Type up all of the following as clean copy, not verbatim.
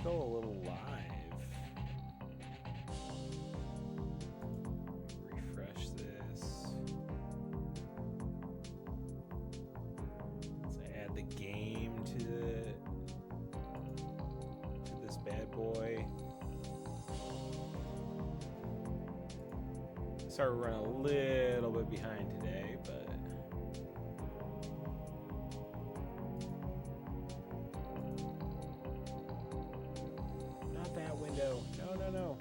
still a little live. Refresh this. Let's add the game to this bad boy. Sorry, we're running a little bit behind today, but not that window. No.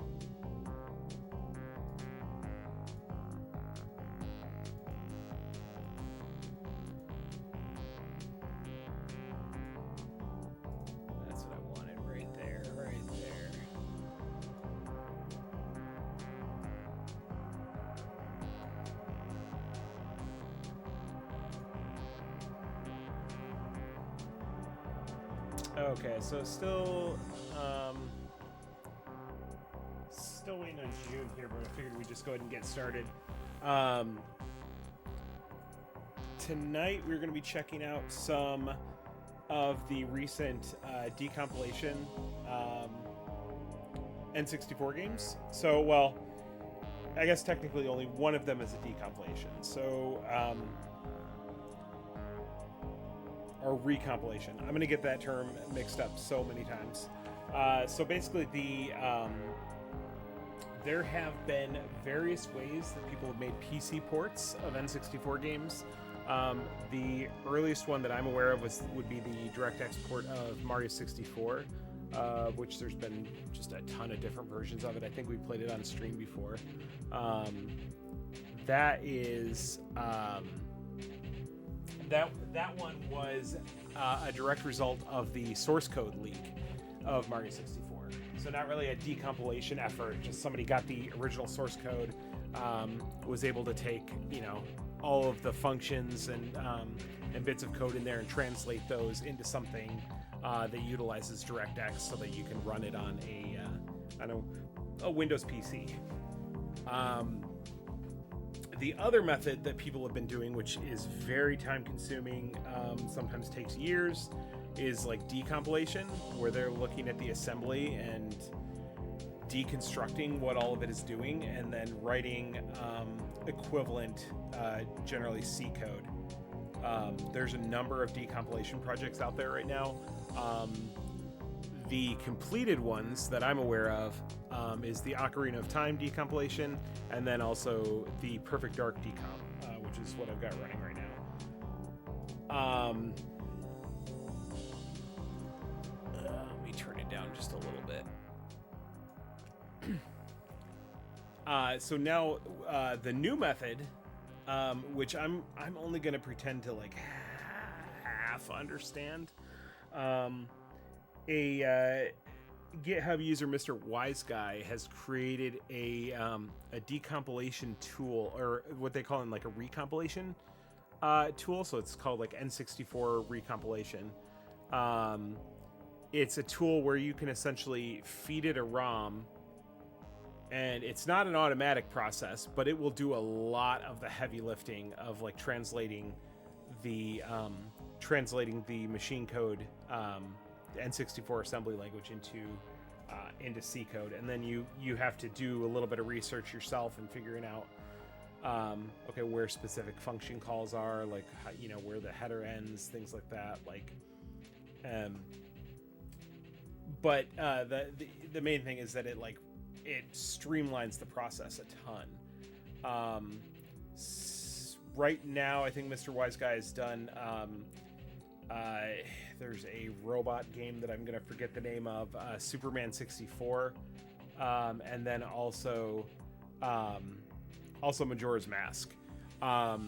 That's what I wanted right there, right there. Okay, so still waiting on June here, but I figured we'd just go ahead and get started. Tonight we're going to be checking out some of the recent decompilation N64 games. So, well, I guess technically only one of them is a decompilation. So, or recompilation. I'm going to get that term mixed up so many times. So basically, there have been various ways that people have made PC ports of N64 games. The earliest one that I'm aware of would be the DirectX port of Mario 64, which there's been just a ton of different versions of it. I think we played it on stream before. That is that one was a direct result of the source code leak of Mario 64. So not really a decompilation effort, just somebody got the original source code, was able to take, all of the functions and bits of code in there and translate those into something that utilizes DirectX so that you can run it on a Windows PC. The other method that people have been doing, which is very time consuming, sometimes takes years, is like decompilation, where they're looking at the assembly and deconstructing what all of it is doing and then writing equivalent, generally C code. There's a number of decompilation projects out there right now. The completed ones that I'm aware of is the Ocarina of Time decompilation, and then also the Perfect Dark decomp, which is what I've got running right now. Let me turn it down just a little bit. So now the new method, which I'm only going to pretend to like half understand. A GitHub user, Mr. Wise Guy, has created a decompilation tool, or what they call in like a recompilation tool. So it's called like N64 recompilation. It's a tool where you can essentially feed it a ROM, and it's not an automatic process, but it will do a lot of the heavy lifting of like translating the machine code, the N64 assembly language into C code, and then you have to do a little bit of research yourself and figuring out okay, where specific function calls are, like where the header ends, things like that. Like, but the main thing is that it streamlines the process a ton. Right now, I think Mr. Wise Guy has done. There's a robot game that I'm going to forget the name of, Superman 64, and then also Majora's Mask. I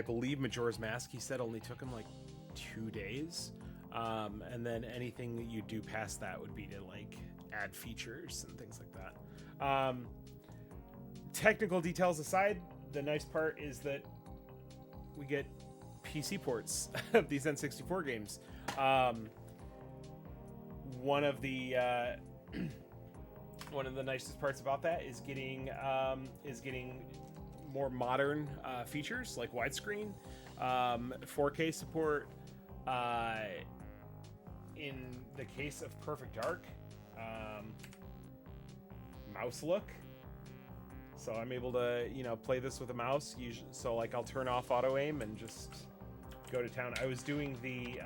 believe Majora's Mask, he said, only took him like 2 days, and then anything that you do past that would be to like add features and things like that. Technical details aside, the nice part is that we get PC ports of these N64 games. One of the nicest parts about that is getting more modern features like widescreen, 4K support, in the case of Perfect Dark, mouse look. So I'm able to, you know, play this with a mouse. Usually, so like I'll turn off auto aim and just go to town. I was doing the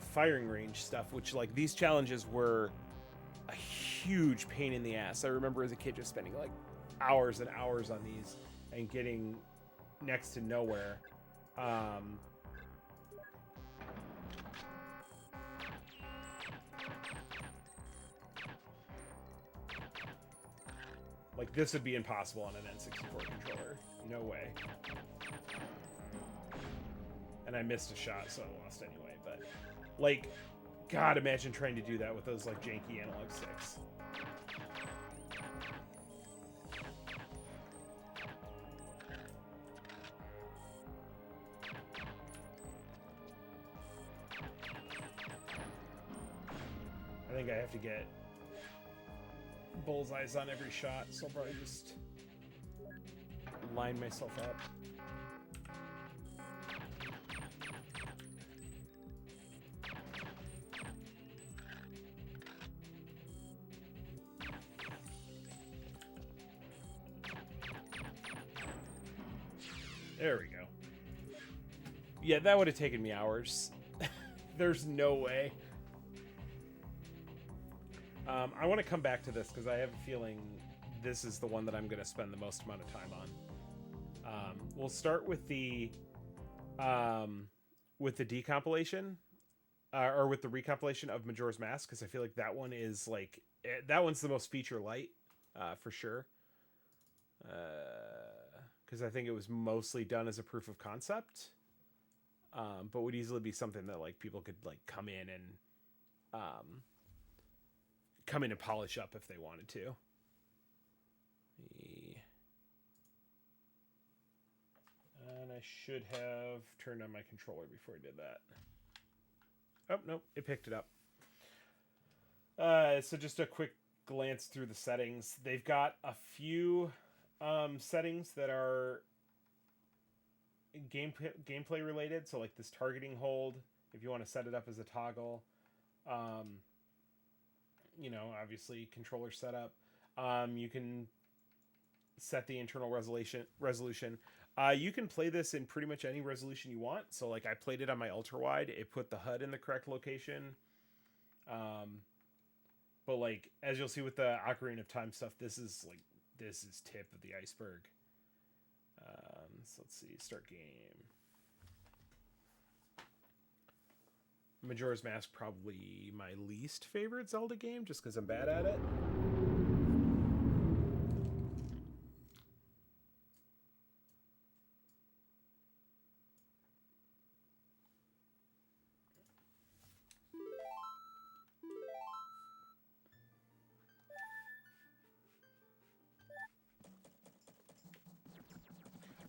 firing range stuff, which like these challenges were a huge pain in the ass. I remember as a kid just spending like hours and hours on these and getting next to nowhere. Like, this would be impossible on an N64 controller. No way. And I missed a shot, so I lost anyway. But, like, God, imagine trying to do that with those, like, janky analog sticks. I think I have to get bullseyes on every shot, so I'll probably just line myself up. There we go. Yeah, that would have taken me hours. There's no way. I want to come back to this because I have a feeling this is the one that I'm going to spend the most amount of time on. We'll start with the decompilation, or with the recompilation of Majora's Mask, because I feel like that one is like that one's the most feature light, for sure. Because I think it was mostly done as a proof of concept, but would easily be something that like people could like come in and polish up if they wanted to. And I should have turned on my controller before I did that. Oh, no, it picked it up. So just a quick glance through the settings. They've got a few settings that are gameplay related. So like this targeting hold, if you want to set it up as a toggle. You know, obviously controller setup. You can set the internal resolution. You can play this in pretty much any resolution you want. So like I played it on my ultra wide. It put the HUD in the correct location. But like as you'll see with the Ocarina of Time stuff, this is tip of the iceberg. So let's see, start game. Majora's Mask, probably my least favorite Zelda game, just because I'm bad at it.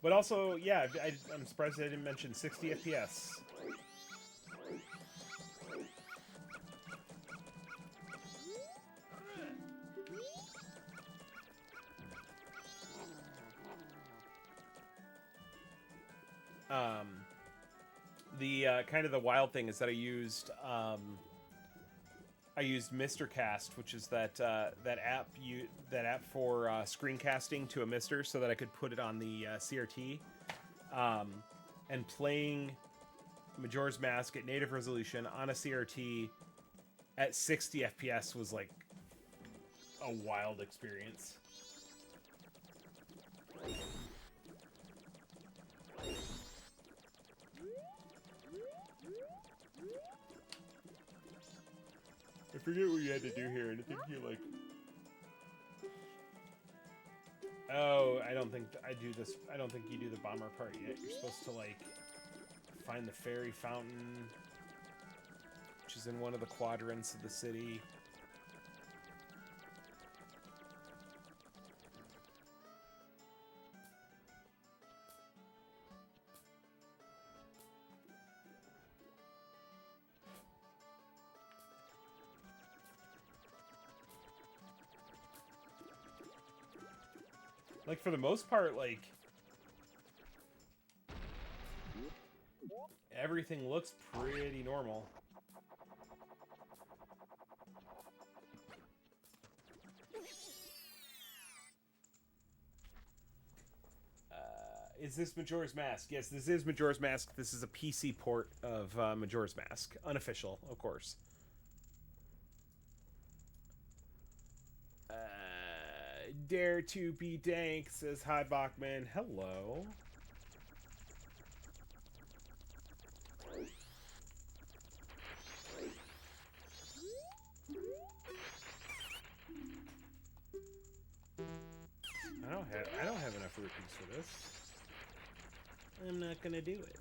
But also, yeah, I'm surprised I didn't mention 60 FPS. The kind of the wild thing is that I used Mr. Cast, which is that app for screencasting to a Mister, so that I could put it on the CRT. And playing Majora's Mask at native resolution on a CRT at 60 FPS was like a wild experience. I forget what you had to do here, and I think you like... Oh, I don't think I do this. I don't think you do the bomber part yet. You're supposed to like find the fairy fountain, which is in one of the quadrants of the city. Like, for the most part, like... Everything looks pretty normal. Is this Majora's Mask? Yes, this is Majora's Mask. This is a PC port of Majora's Mask. Unofficial, of course. Dare to be dank, says Hi Bachman. Hello. I don't have enough rupees for this. I'm not gonna do it.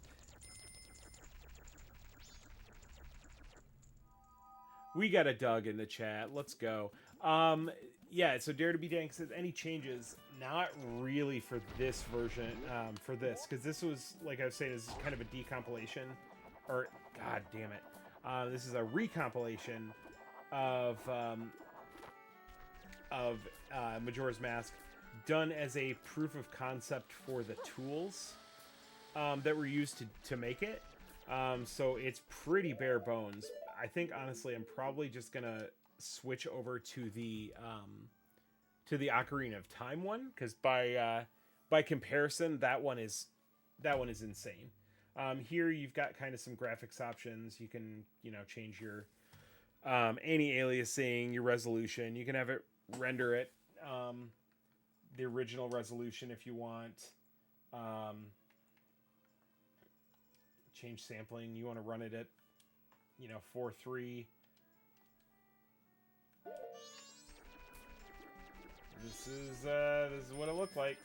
We got a Doug in the chat. Let's go. Yeah, so Dare to be Dank says any changes? Not really for this version. For this, because this was, like I was saying, is kind of a decompilation, or god damn it, this is a recompilation of Majora's Mask, done as a proof of concept for the tools that were used to make it. So it's pretty bare bones. I think honestly, I'm probably just gonna switch over to the Ocarina of Time one, because by comparison, that one is insane. Here you've got kind of some graphics options. You can change your anti-aliasing, your resolution. You can have it render it the original resolution if you want. Change sampling. You want to run it at 4:3. This is what it looked like.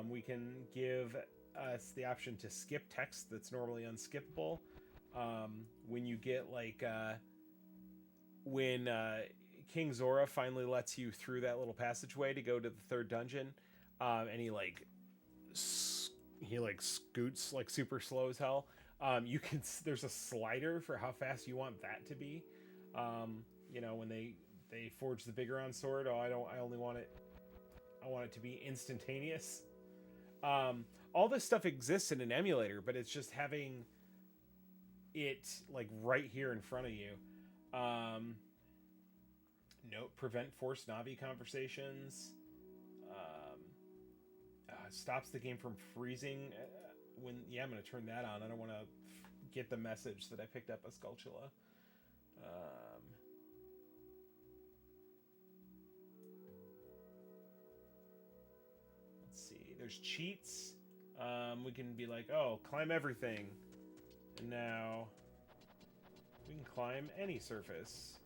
We can give it's the option to skip text that's normally unskippable. When you get like when King Zora finally lets you through that little passageway to go to the third dungeon, and he scoots like super slow as hell. You can there's a slider for how fast you want that to be. You know, when they forge the Bigoron sword, I only want it. I want it to be instantaneous. All this stuff exists in an emulator, but it's just having it like right here in front of you. Note, prevent forced Navi conversations. Stops the game from freezing when... Yeah, I'm going to turn that on. I don't want to get the message that I picked up a Skulltula. Let's see. There's cheats. We can be like, oh, climb everything. And now we can climb any surface.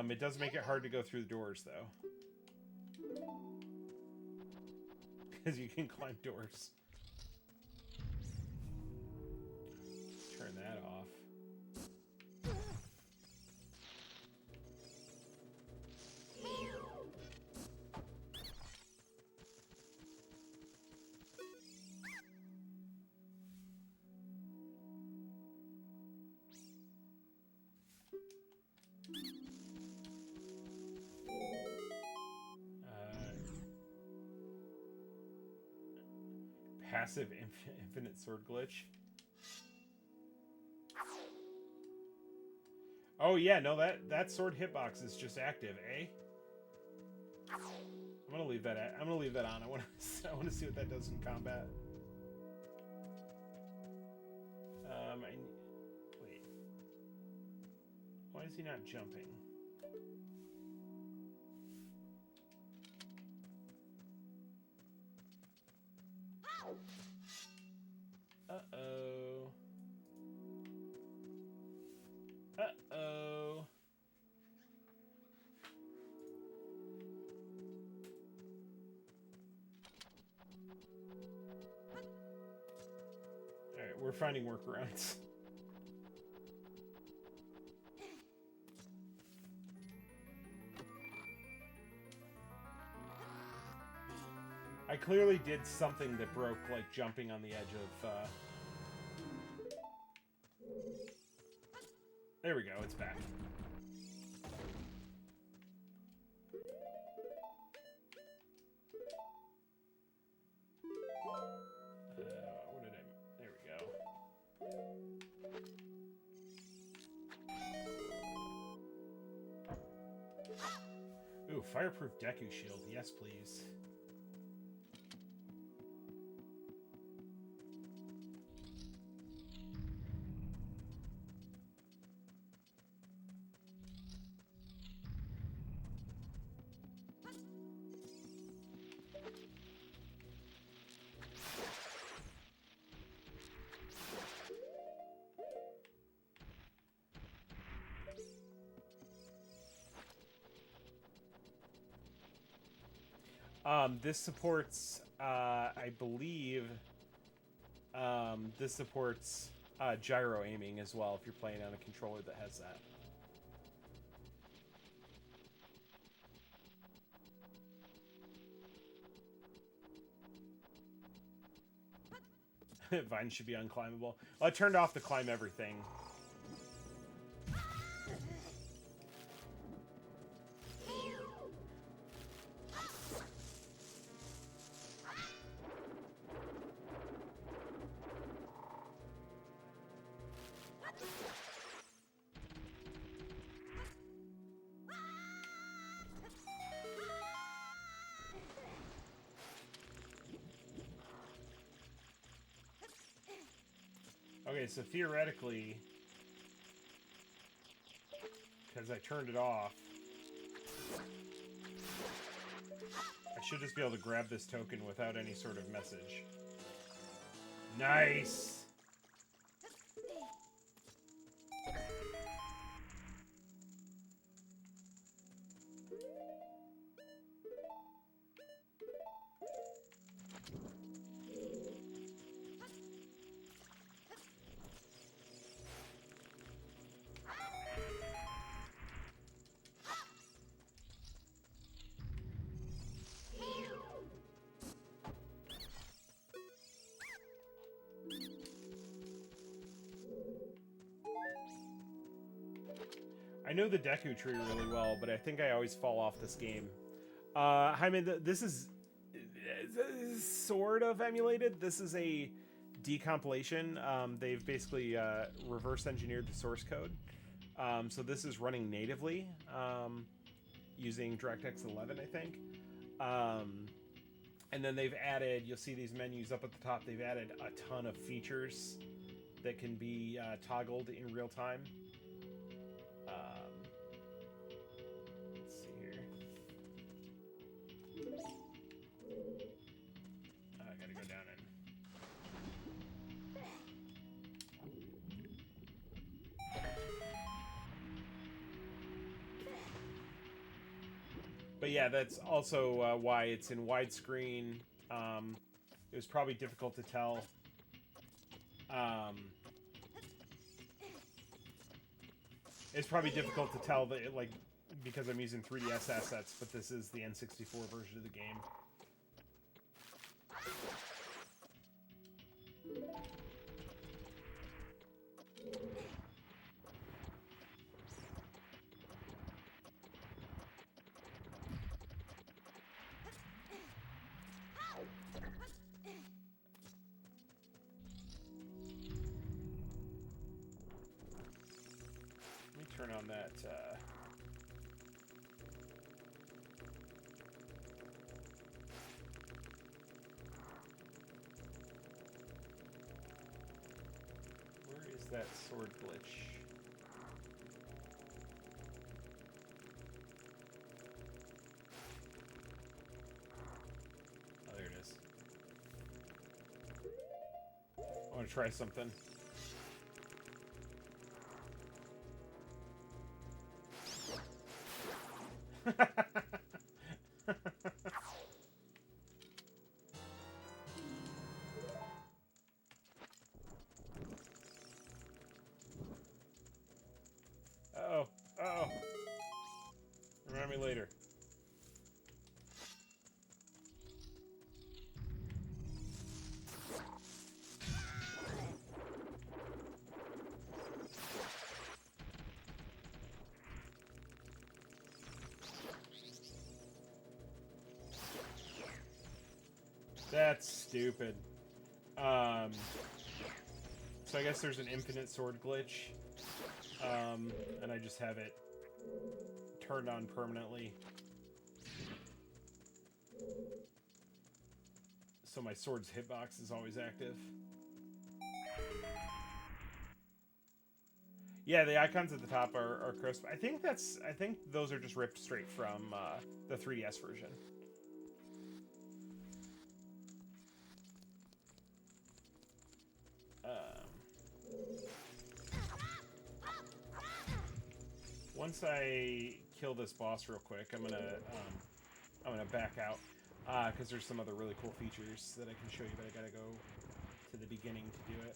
It does make it hard to go through the doors, though. Because you can climb doors. Turn that off. Passive infinite sword glitch. Oh yeah, no, that sword hitbox is just active, eh? I'm gonna leave that on. I want to see what that does in combat. Wait. Why is he not jumping? Uh-oh. Uh-oh. Alright, we're finding workarounds. I clearly did something that broke, like, jumping on the edge of, There we go, it's back. What did I... There we go. Ooh, fireproof Deku shield. Yes, please. This supports, I believe, this supports gyro aiming as well if you're playing on a controller that has that. Vine should be unclimbable. Well, I turned off the climb everything. Okay, so theoretically, because I turned it off, I should just be able to grab this token without any sort of message. Nice! I know the Deku tree really well, but I think I always fall off this game. Jaime, this is sort of emulated. This is a decompilation. They've basically reverse engineered the source code. So this is running natively using DirectX 11, I think. And then they've added, you'll see these menus up at the top, they've added a ton of features that can be toggled in real time. Let's see here. I gotta go down and... But yeah, that's also why it's in widescreen. It was probably difficult to tell. It's probably difficult to tell that it, like, because I'm using 3DS assets, but this is the N64 version of the game. Turn on that, where is that sword glitch? Oh, there it is. I want to try something. Uh-oh. Uh-oh. Remind me later. That's stupid. So I guess there's an infinite sword glitch. And I just have it turned on permanently. So my sword's hitbox is always active. Yeah, the icons at the top are crisp. I think those are just ripped straight from the 3DS version. Once I kill this boss real quick, I'm gonna back out because there's some other really cool features that I can show you, but I gotta go to the beginning to do it.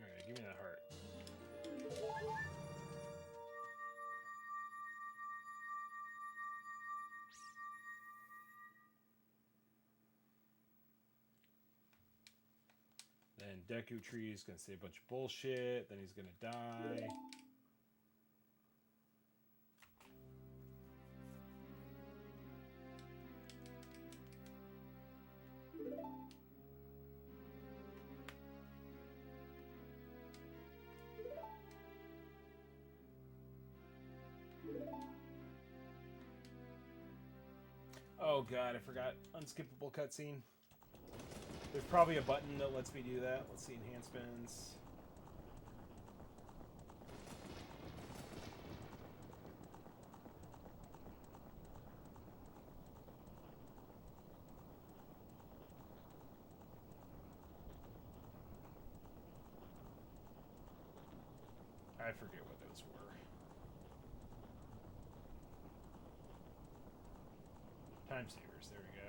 Alright, give me that heart. Then Deku Tree is gonna say a bunch of bullshit. Then he's gonna die. Oh god, I forgot. Unskippable cutscene. There's probably a button that lets me do that. Let's see, enhancements. I forget what those were. Time savers, there we go.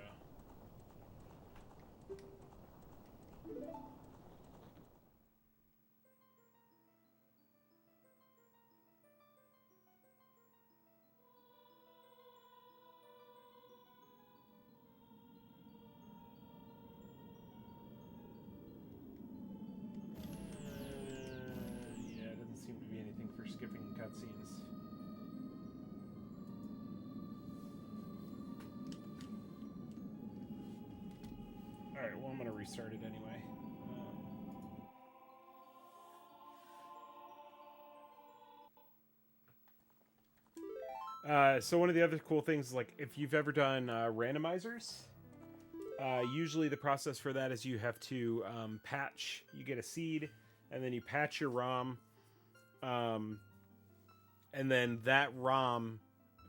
Yeah, it doesn't seem to be anything for skipping cutscenes. Alright, well, I'm going to restart it anyway. So one of the other cool things is, like, if you've ever done randomizers, usually the process for that is you have to patch. You get a seed, and then you patch your ROM, and then that ROM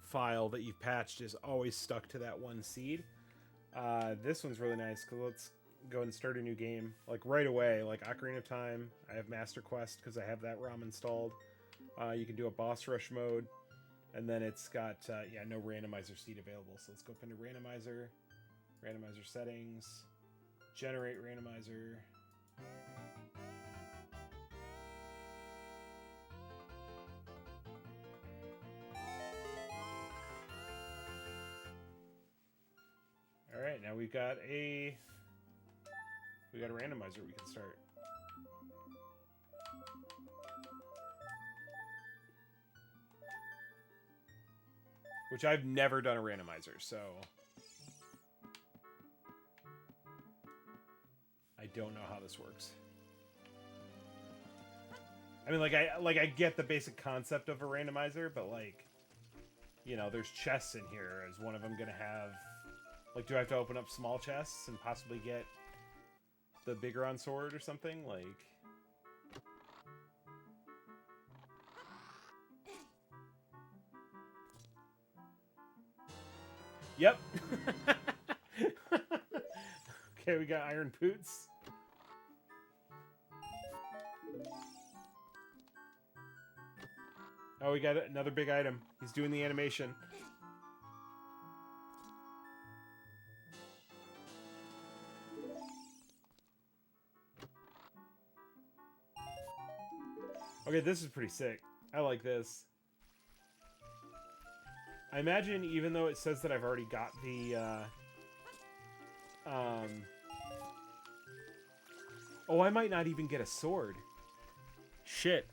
file that you've patched is always stuck to that one seed. This one's really nice, because let's go and start a new game, like, right away. Like, Ocarina of Time, I have Master Quest, because I have that ROM installed. You can do a boss rush mode, and then it's got, yeah, no randomizer seed available. So let's go up into randomizer, randomizer settings, generate randomizer. All right, now we've got a randomizer we can start. Which I've never done a randomizer, so I don't know how this works. I mean, I get the basic concept of a randomizer, but, like, you know, there's chests in here. Is one of them gonna have, like, do I have to open up small chests and possibly get the Biggoron sword or something? Like, yep. Okay, we got iron boots. Oh, we got another big item. He's doing the animation. Okay, this is pretty sick. I like this. I imagine, even though it says that I've already got the, oh, I might not even get a sword. Shit.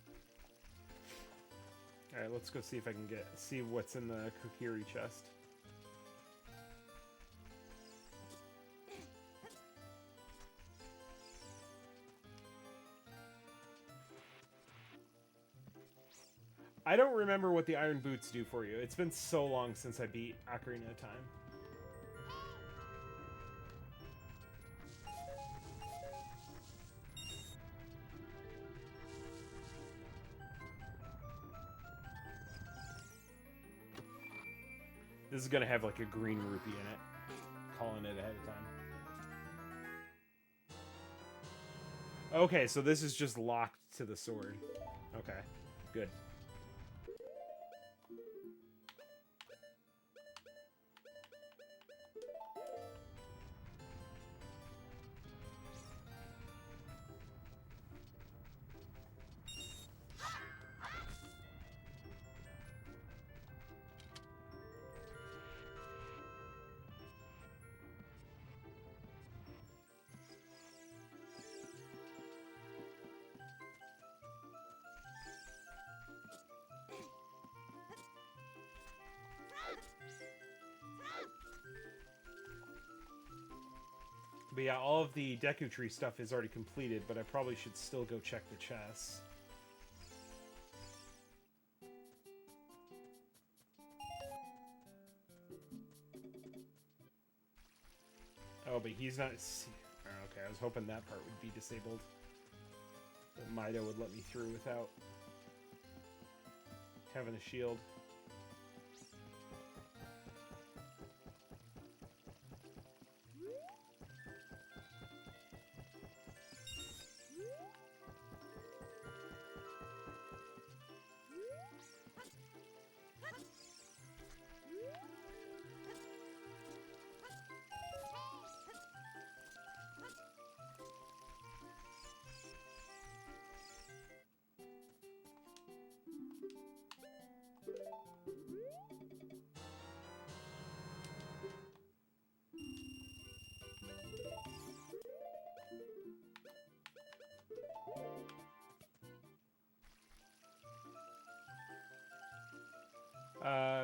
Alright, let's go see if I can see what's in the Kokiri chest. I don't remember what the iron boots do for you. It's been so long since I beat Ocarina of Time. This is gonna have, like, a green rupee in it. Calling it ahead of time. Okay, so this is just locked to the sword. Okay, good. But yeah, all of the Deku Tree stuff is already completed, but I probably should still go check the chests. Oh, but he's not... Okay, I was hoping that part would be disabled. That Mida would let me through without having a shield.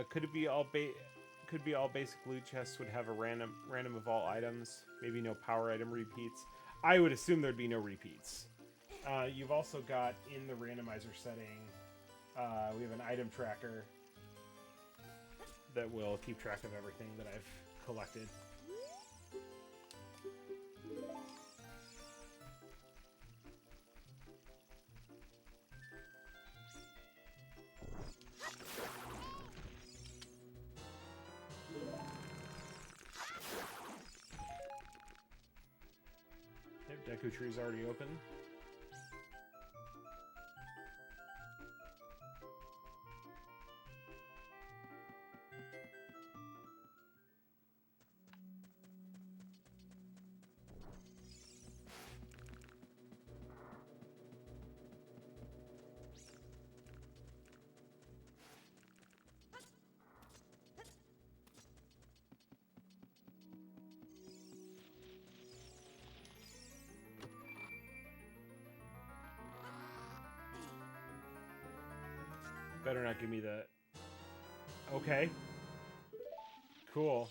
Could it be all basic loot chests would have a random of all items? Maybe no power item repeats. I would assume there'd be no repeats. You've also got in the randomizer setting, we have an item tracker that will keep track of everything that I've collected. Deku Tree's already open. Better not give me the... Okay. Cool.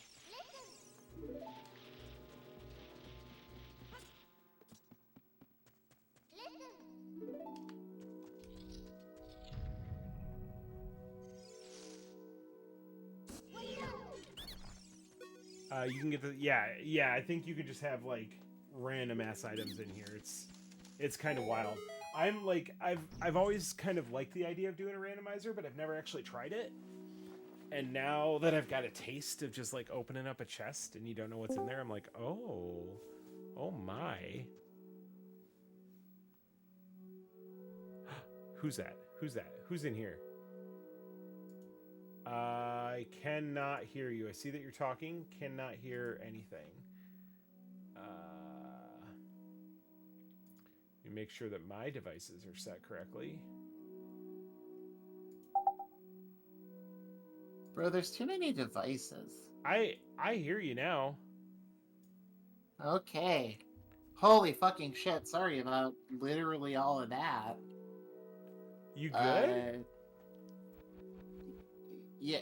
You can get the... Yeah, I think you could just have, like, random ass items in here. It's kind of wild. I'm like, I've always kind of liked the idea of doing a randomizer, but I've never actually tried it. And now that I've got a taste of just like opening up a chest and you don't know what's in there, I'm like, oh my. Who's that? Who's that? Who's in here? I cannot hear you. I see that you're talking. Cannot hear anything. Let me make sure that my devices are set correctly. Bro, there's too many devices. I hear you now. Okay. Holy fucking shit. Sorry about literally all of that. You good? Yeah.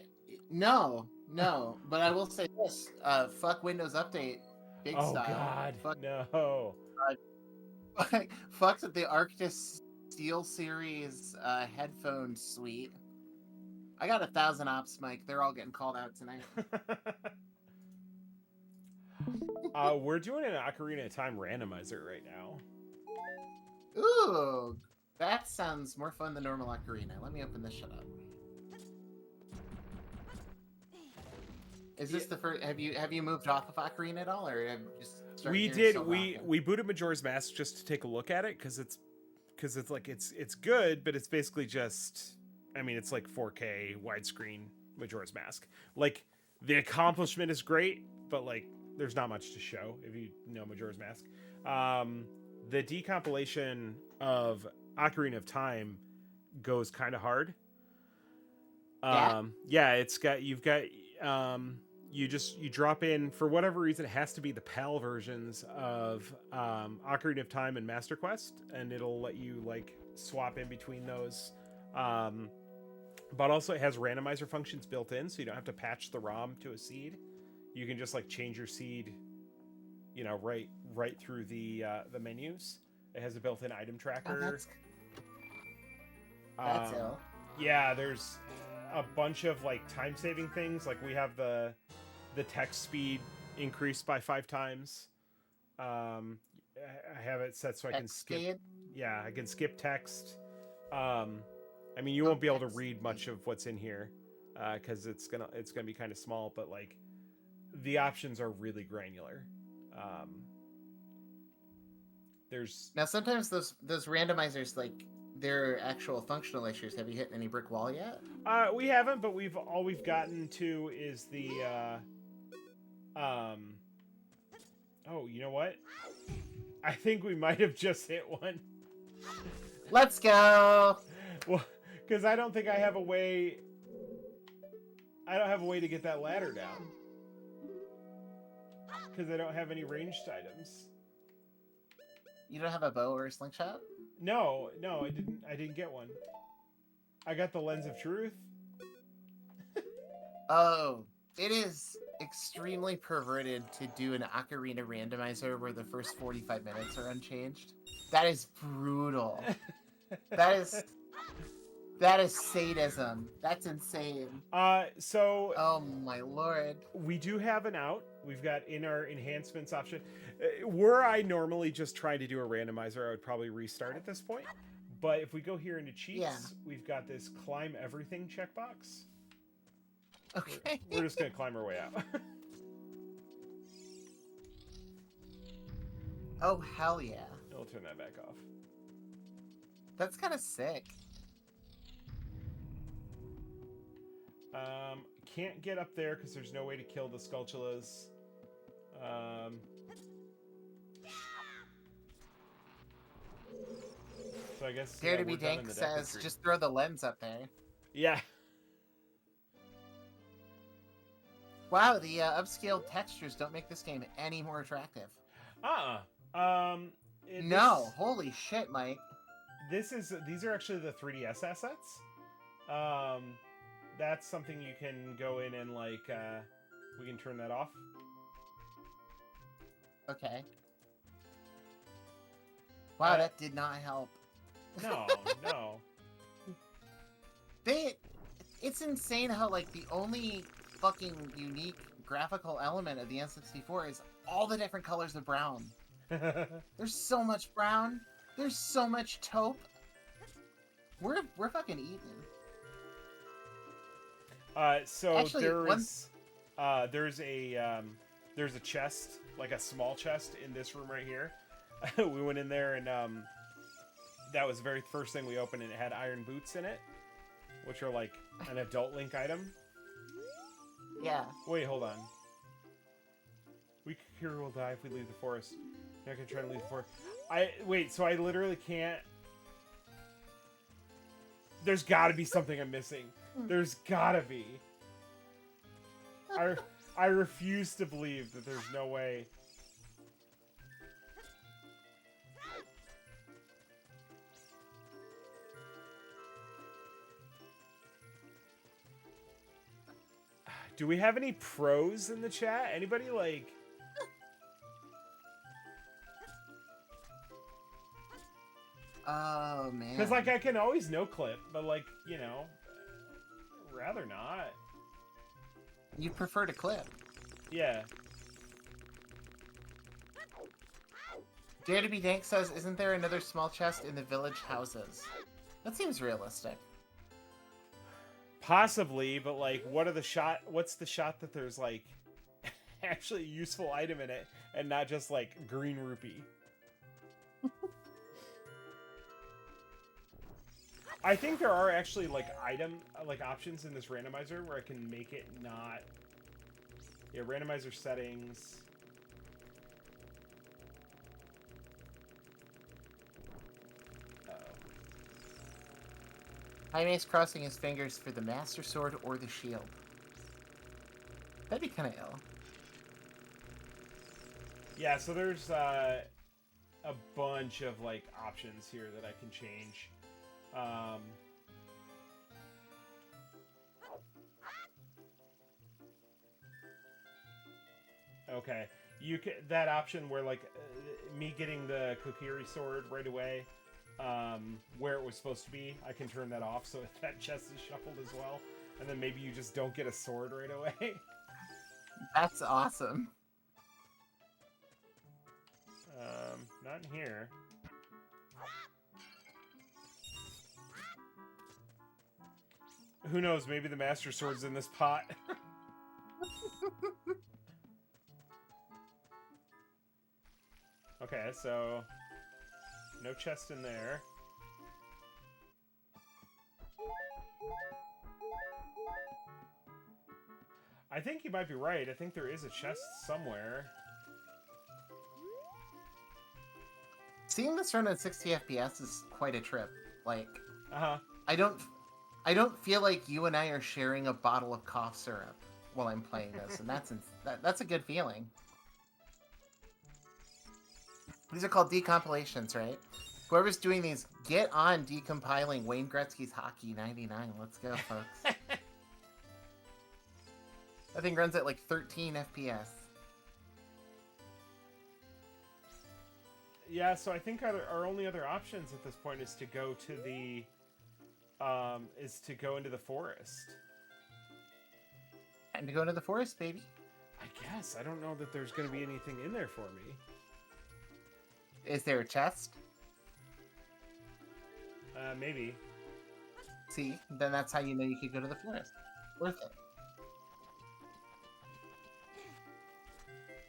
No. But I will say this. Fuck Windows Update. Big style. Oh, God. Fuck, no. Fucks at the Arctis Steel Series headphone suite. I got 1,000 ops, Mike. They're all getting called out tonight. We're doing an Ocarina of Time randomizer right now. Ooh, that sounds more fun than normal Ocarina. Let me open this shit up. Is this the first? Have you moved off of Ocarina at all, or have you just started? We booted Majora's Mask just to take a look at it because it's good, but it's basically just. I mean, it's like 4K widescreen Majora's Mask. Like, the accomplishment is great, but, like, there's not much to show if you know Majora's Mask. The decompilation of Ocarina of Time goes kind of hard. You drop in, for whatever reason, it has to be the PAL versions of Ocarina of Time and Master Quest, and it'll let you, like, swap in between those. But also it has randomizer functions built in, so you don't have to patch the ROM to a seed. You can just like change your seed, you know, right right through the menus. It has a built-in item Oh, tracker. that's ill. Yeah, there's a bunch of like time-saving things. Like we have the text speed increased by 5 times. I have it set so I can skip. Speed? Yeah, I can skip text. I mean, you won't be able to read much of what's in here because it's gonna be kind of small. But like, the options are really granular. There's Now sometimes those randomizers, like, they're actual functional issues. Have you hit any brick wall yet? we haven't, but all we've gotten to is the oh, you know what? I think we might have just hit one. Let's go. Well, because I don't think I have a way. I don't have a way to get that ladder down. Because I don't have any ranged items. You don't have a bow or a slingshot? No, I didn't. I didn't get one. I got the lens of truth. Oh, it is extremely perverted to do an ocarina randomizer where the first 45 minutes are unchanged. That is brutal. That is sadism. That's insane. So Oh my lord. we do have an out. We've got in our enhancements option. Were I normally just trying to do a randomizer, I would probably restart at this point. But if we go here into cheats, we've got this climb everything checkbox. Okay. We're just gonna climb our way out. Oh hell yeah. I'll turn that back off. That's kind of sick. Can't get up there because there's no way to kill the Skulltulas. So I guess Dare to be dank says just throw the lens up there. Yeah. Wow, the upscaled textures don't make this game any more attractive. No, holy shit, Mike. These are actually the 3DS assets. That's something you can go in and like we can turn that off. Okay. Wow, that did not help. No. It's insane how like the only fucking unique graphical element of the N64 is all the different colors of brown. There's so much brown. There's so much taupe. We're fucking eating. So actually, there's a chest, like a small chest in this room right here. We went in there and that was the very first thing we opened, and it had iron boots in it, which are like an adult Link item. Yeah. Wait, hold on. Here will die if we leave the forest. You're not gonna try to leave the forest. Wait, so I literally can't. There's gotta be something I'm missing. There's gotta be. I refuse to believe that there's no way. Do we have any pros in the chat? Anybody like... Oh, man. Because, like, I can always no-clip, but, like, you know, rather not. You prefer to clip. Yeah. Dare to be dank says, isn't there another small chest in the village houses? That seems realistic. Possibly, but, like, what's the shot that there's, like, actually a useful item in it, and not just, like, green rupee? I think there are actually, like, options in this randomizer where I can make it not... Yeah, randomizer settings... Jaime's crossing his fingers for the Master Sword or the shield. That'd be kind of ill. Yeah, so there's a bunch of, like, options here that I can change. Okay. You can, that option where like me getting the Kokiri sword right away, where it was supposed to be, I can turn that off so that chest is shuffled as well, and then maybe you just don't get a sword right away. That's awesome. Not in here. Who knows? Maybe the Master Sword's in this pot. Okay, so no chest in there. I think you might be right. I think there is a chest somewhere. Seeing this run at 60 FPS is quite a trip. Like, Uh-huh. I don't feel like you and I are sharing a bottle of cough syrup while I'm playing this, and that's a good feeling. These are called decompilations, right? Whoever's doing these, get on decompiling Wayne Gretzky's Hockey 99. Let's go, folks. That thing runs at like 13 FPS. Yeah, so I think our only other options at this point is to go to the into the forest. Time to go into the forest, baby. I guess. I don't know that there's going to be anything in there for me. Is there a chest? Maybe. See, then that's how you know you could go to the forest. Worth it.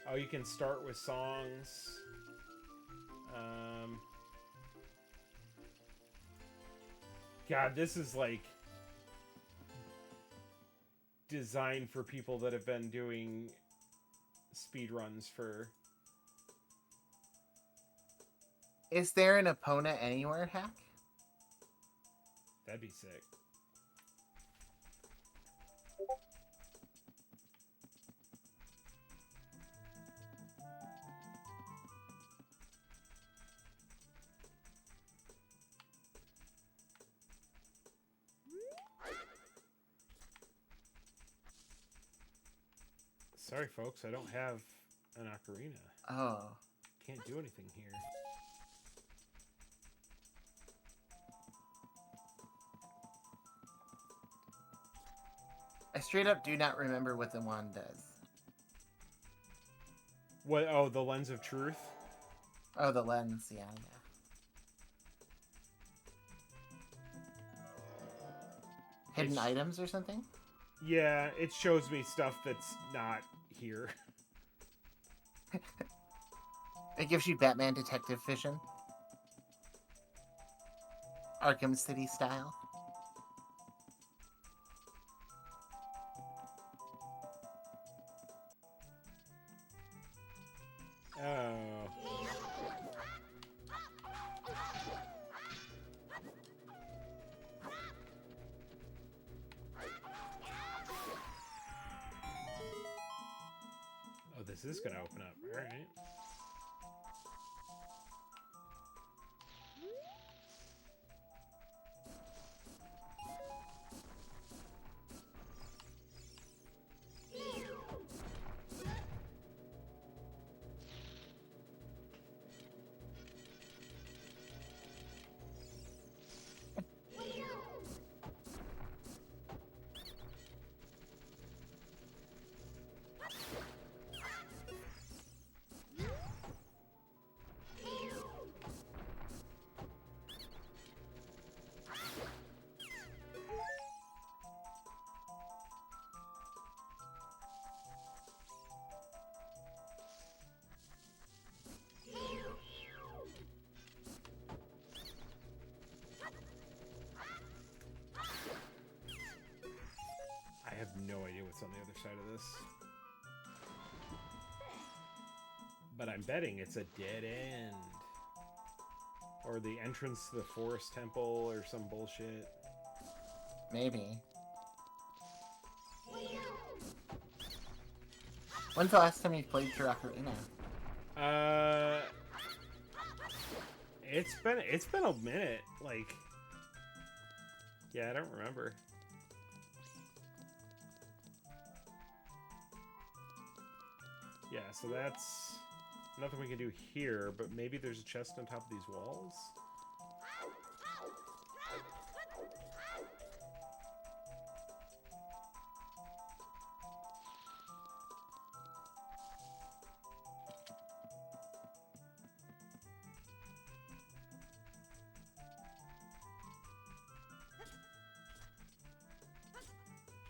Oh, you can start with songs. God, this is like designed for people that have been doing speed runs for. Is there an opponent anywhere hack? That'd be sick. Sorry, folks, I don't have an ocarina. Oh. Can't do anything here. I straight up do not remember what the wand does. What? Oh, the lens of truth? Oh, the lens, yeah. Hidden items or something? Yeah, it shows me stuff that's not here. It gives you Batman detective vision. Arkham City style. Oh. Oh, this is gonna open up. All right. I have no idea what's on the other side of this. But I'm betting it's a dead end. Or the entrance to the forest temple or some bullshit. Maybe. When's the last time you played through Ocarina? It's been a minute. Like, yeah, I don't remember. Yeah, so that's nothing we can do here, but maybe there's a chest on top of these walls?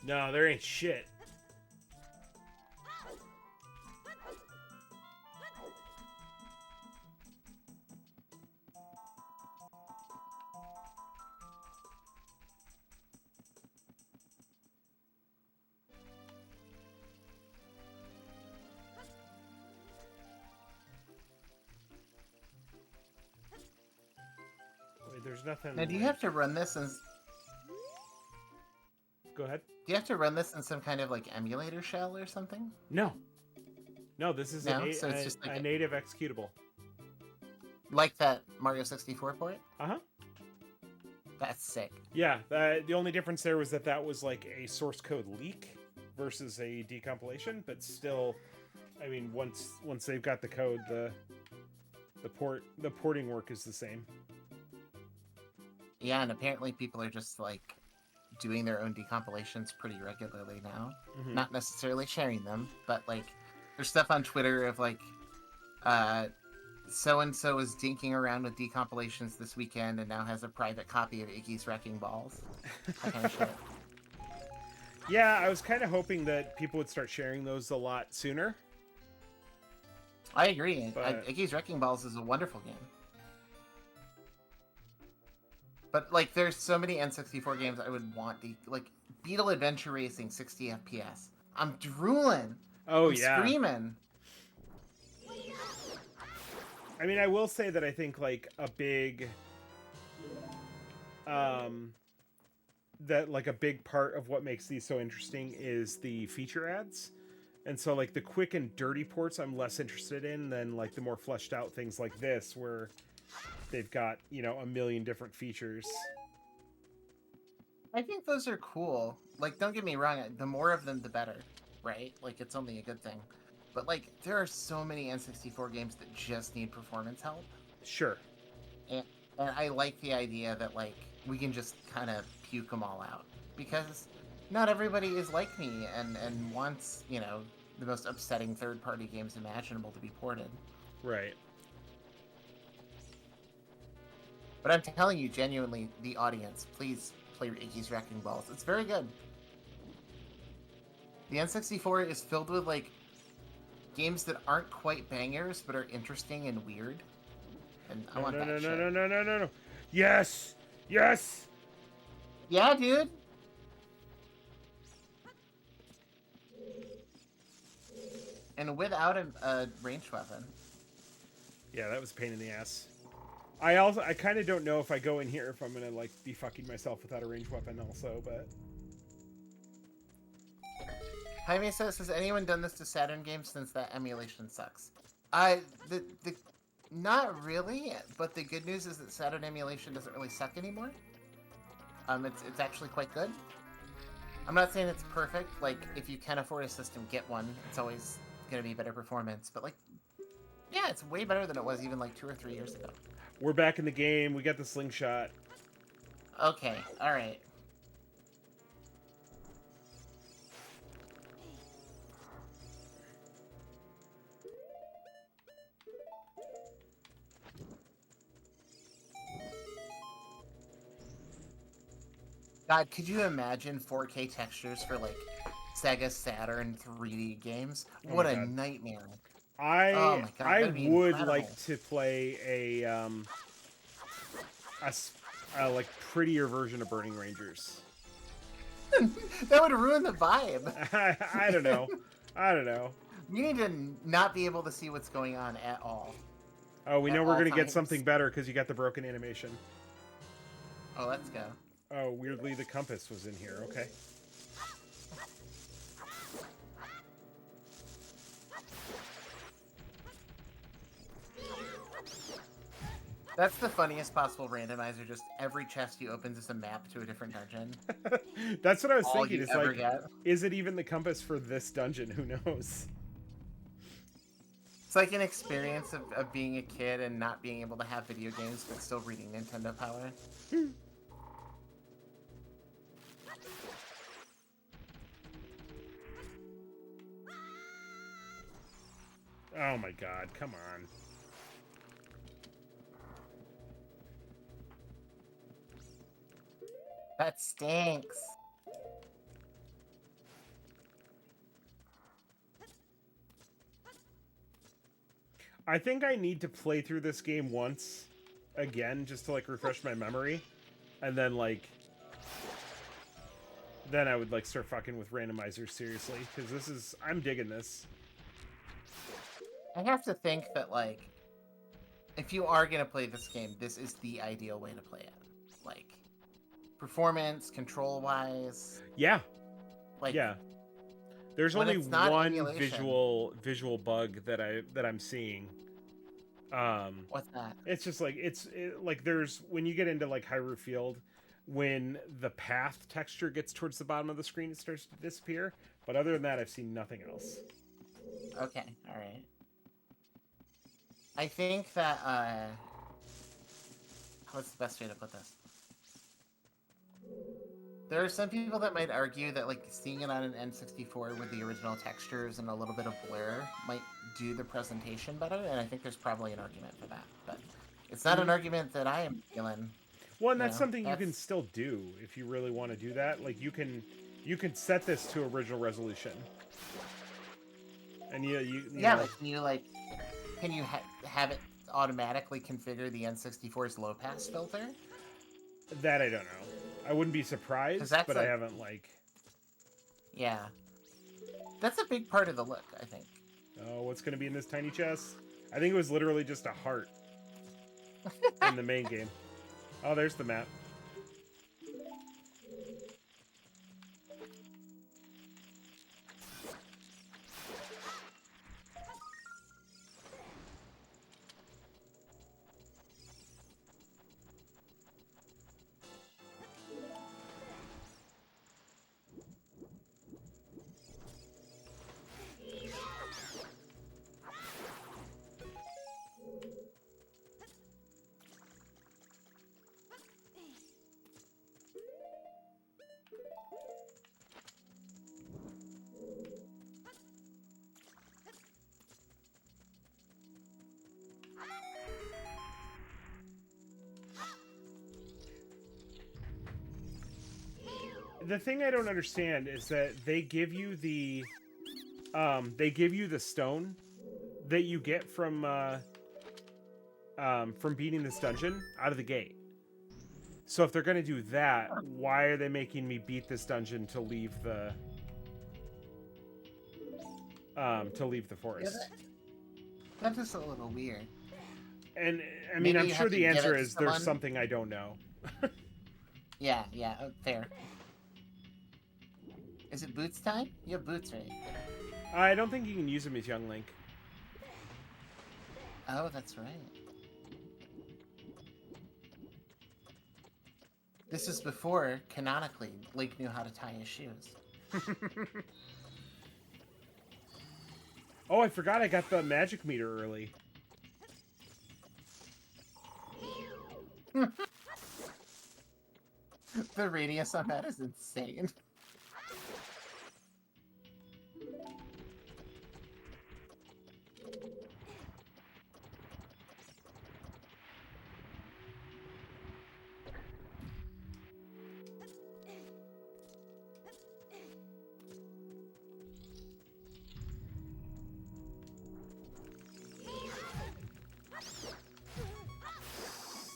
No, there ain't shit. Wait, there's nothing. Now, do you have to run this in? Go ahead. Do you have to run this in some kind of like emulator shell or something? No. No, this is No? So it's just like a native executable. Like that Mario 64 port? Uh-huh. That's sick. Yeah, the only difference there was that was like a source code leak versus a decompilation, but still, I mean, once they've got the code, the porting work is the same. Yeah, and apparently people are just like doing their own decompilations pretty regularly now. Mm-hmm. Not necessarily sharing them, but like there's stuff on Twitter of like so and so is dinking around with decompilations this weekend and now has a private copy of Iggy's Wrecking Balls. That kind of shit. Yeah, I was kind of hoping that people would start sharing those a lot sooner. I agree. But... Iggy's Wrecking Balls is a wonderful game. But like, there's so many N64 games I would want. Like Beetle Adventure Racing, 60 FPS. I'm drooling. Oh, I'm screaming. I mean, I will say that I think like a big, a big part of what makes these so interesting is the feature ads. And so like the quick and dirty ports I'm less interested in than like the more fleshed out things like this where they've got, you know, a million different features. I think those are cool. Like, don't get me wrong, the more of them, the better, right? Like, it's only a good thing. But, like, there are so many N64 games that just need performance help. Sure. And I like the idea that, like, we can just kind of puke them all out. Because not everybody is like me and wants, you know, the most upsetting third-party games imaginable to be ported. Right. But I'm telling you, genuinely, the audience, please play Iggy's Wrecking Balls. It's very good. The N64 is filled with, like, games that aren't quite bangers, but are interesting and weird. And I want that shit. No. Yes! Yes! Yeah, dude! And without a ranged weapon. Yeah, that was a pain in the ass. I kind of don't know if I go in here if I'm gonna like be fucking myself without a ranged weapon also, but Jaime says, has anyone done this to Saturn games since that emulation sucks? Not really, but the good news is that Saturn emulation doesn't really suck anymore. It's actually quite good. I'm not saying it's perfect, like if you can afford a system, get one. It's always gonna be better performance, but like yeah, it's way better than it was even like 2 or 3 years ago. We're back in the game. We got the slingshot. Okay, alright. God, could you imagine 4K textures for like Sega Saturn 3D games? Oh what my a God. nightmare. I Oh my God, I that'd be would incredible. like to play a like prettier version of Burning Rangers. That would ruin the vibe. I don't know. I don't know. We need to not be able to see what's going on at all. Oh, we At know we're all gonna get times. something better because you got the broken animation. Oh, let's go. Oh, weirdly the compass was in here. Okay. That's the funniest possible randomizer. Just every chest you open is a map to a different dungeon. That's what I was All thinking. you It's ever like, get. is it even the compass for this dungeon? Who knows? It's like an experience of being a kid and not being able to have video games, but still reading Nintendo Power. Oh my god, come on. That stinks. I think I need to play through this game once again just to like refresh my memory, and then like then I would like start fucking with randomizers seriously, because this is, I'm digging this. I have to think that, like, if you are gonna play this game, this is the ideal way to play it. Like, performance, control-wise. Yeah. Like, yeah. There's when only it's not one emulation. visual bug that I'm seeing. What's that? It's just like like there's, when you get into like Hyrule Field, when the path texture gets towards the bottom of the screen, it starts to disappear. But other than that, I've seen nothing else. Okay, all right. I think that what's the best way to put this? There are some people that might argue that, like, seeing it on an N64 with the original textures and a little bit of blur might do the presentation better, and I think there's probably an argument for that. But it's not an argument that I am feeling. Well, and that's something you can still do if you really want to do that. Like, you can set this to original resolution, and you yeah, know, but can you have it automatically configure the N64's low pass filter? That I don't know. I wouldn't be surprised, but I haven't, like... Yeah. That's a big part of the look, I think. Oh, what's going to be in this tiny chest? I think it was literally just a heart in the main game. Oh, there's the map. The thing I don't understand is that they give you the stone that you get from beating this dungeon out of the gate. So if they're gonna do that, why are they making me beat this dungeon to leave the forest? That's just a little weird. And I mean, I'm sure the answer is there's something I don't know. Yeah, fair. Is it boots time? You have boots, right? I don't think you can use them as Young Link. Oh, that's right. This is before, canonically, Link knew how to tie his shoes. Oh, I forgot I got the magic meter early. The radius on that is insane.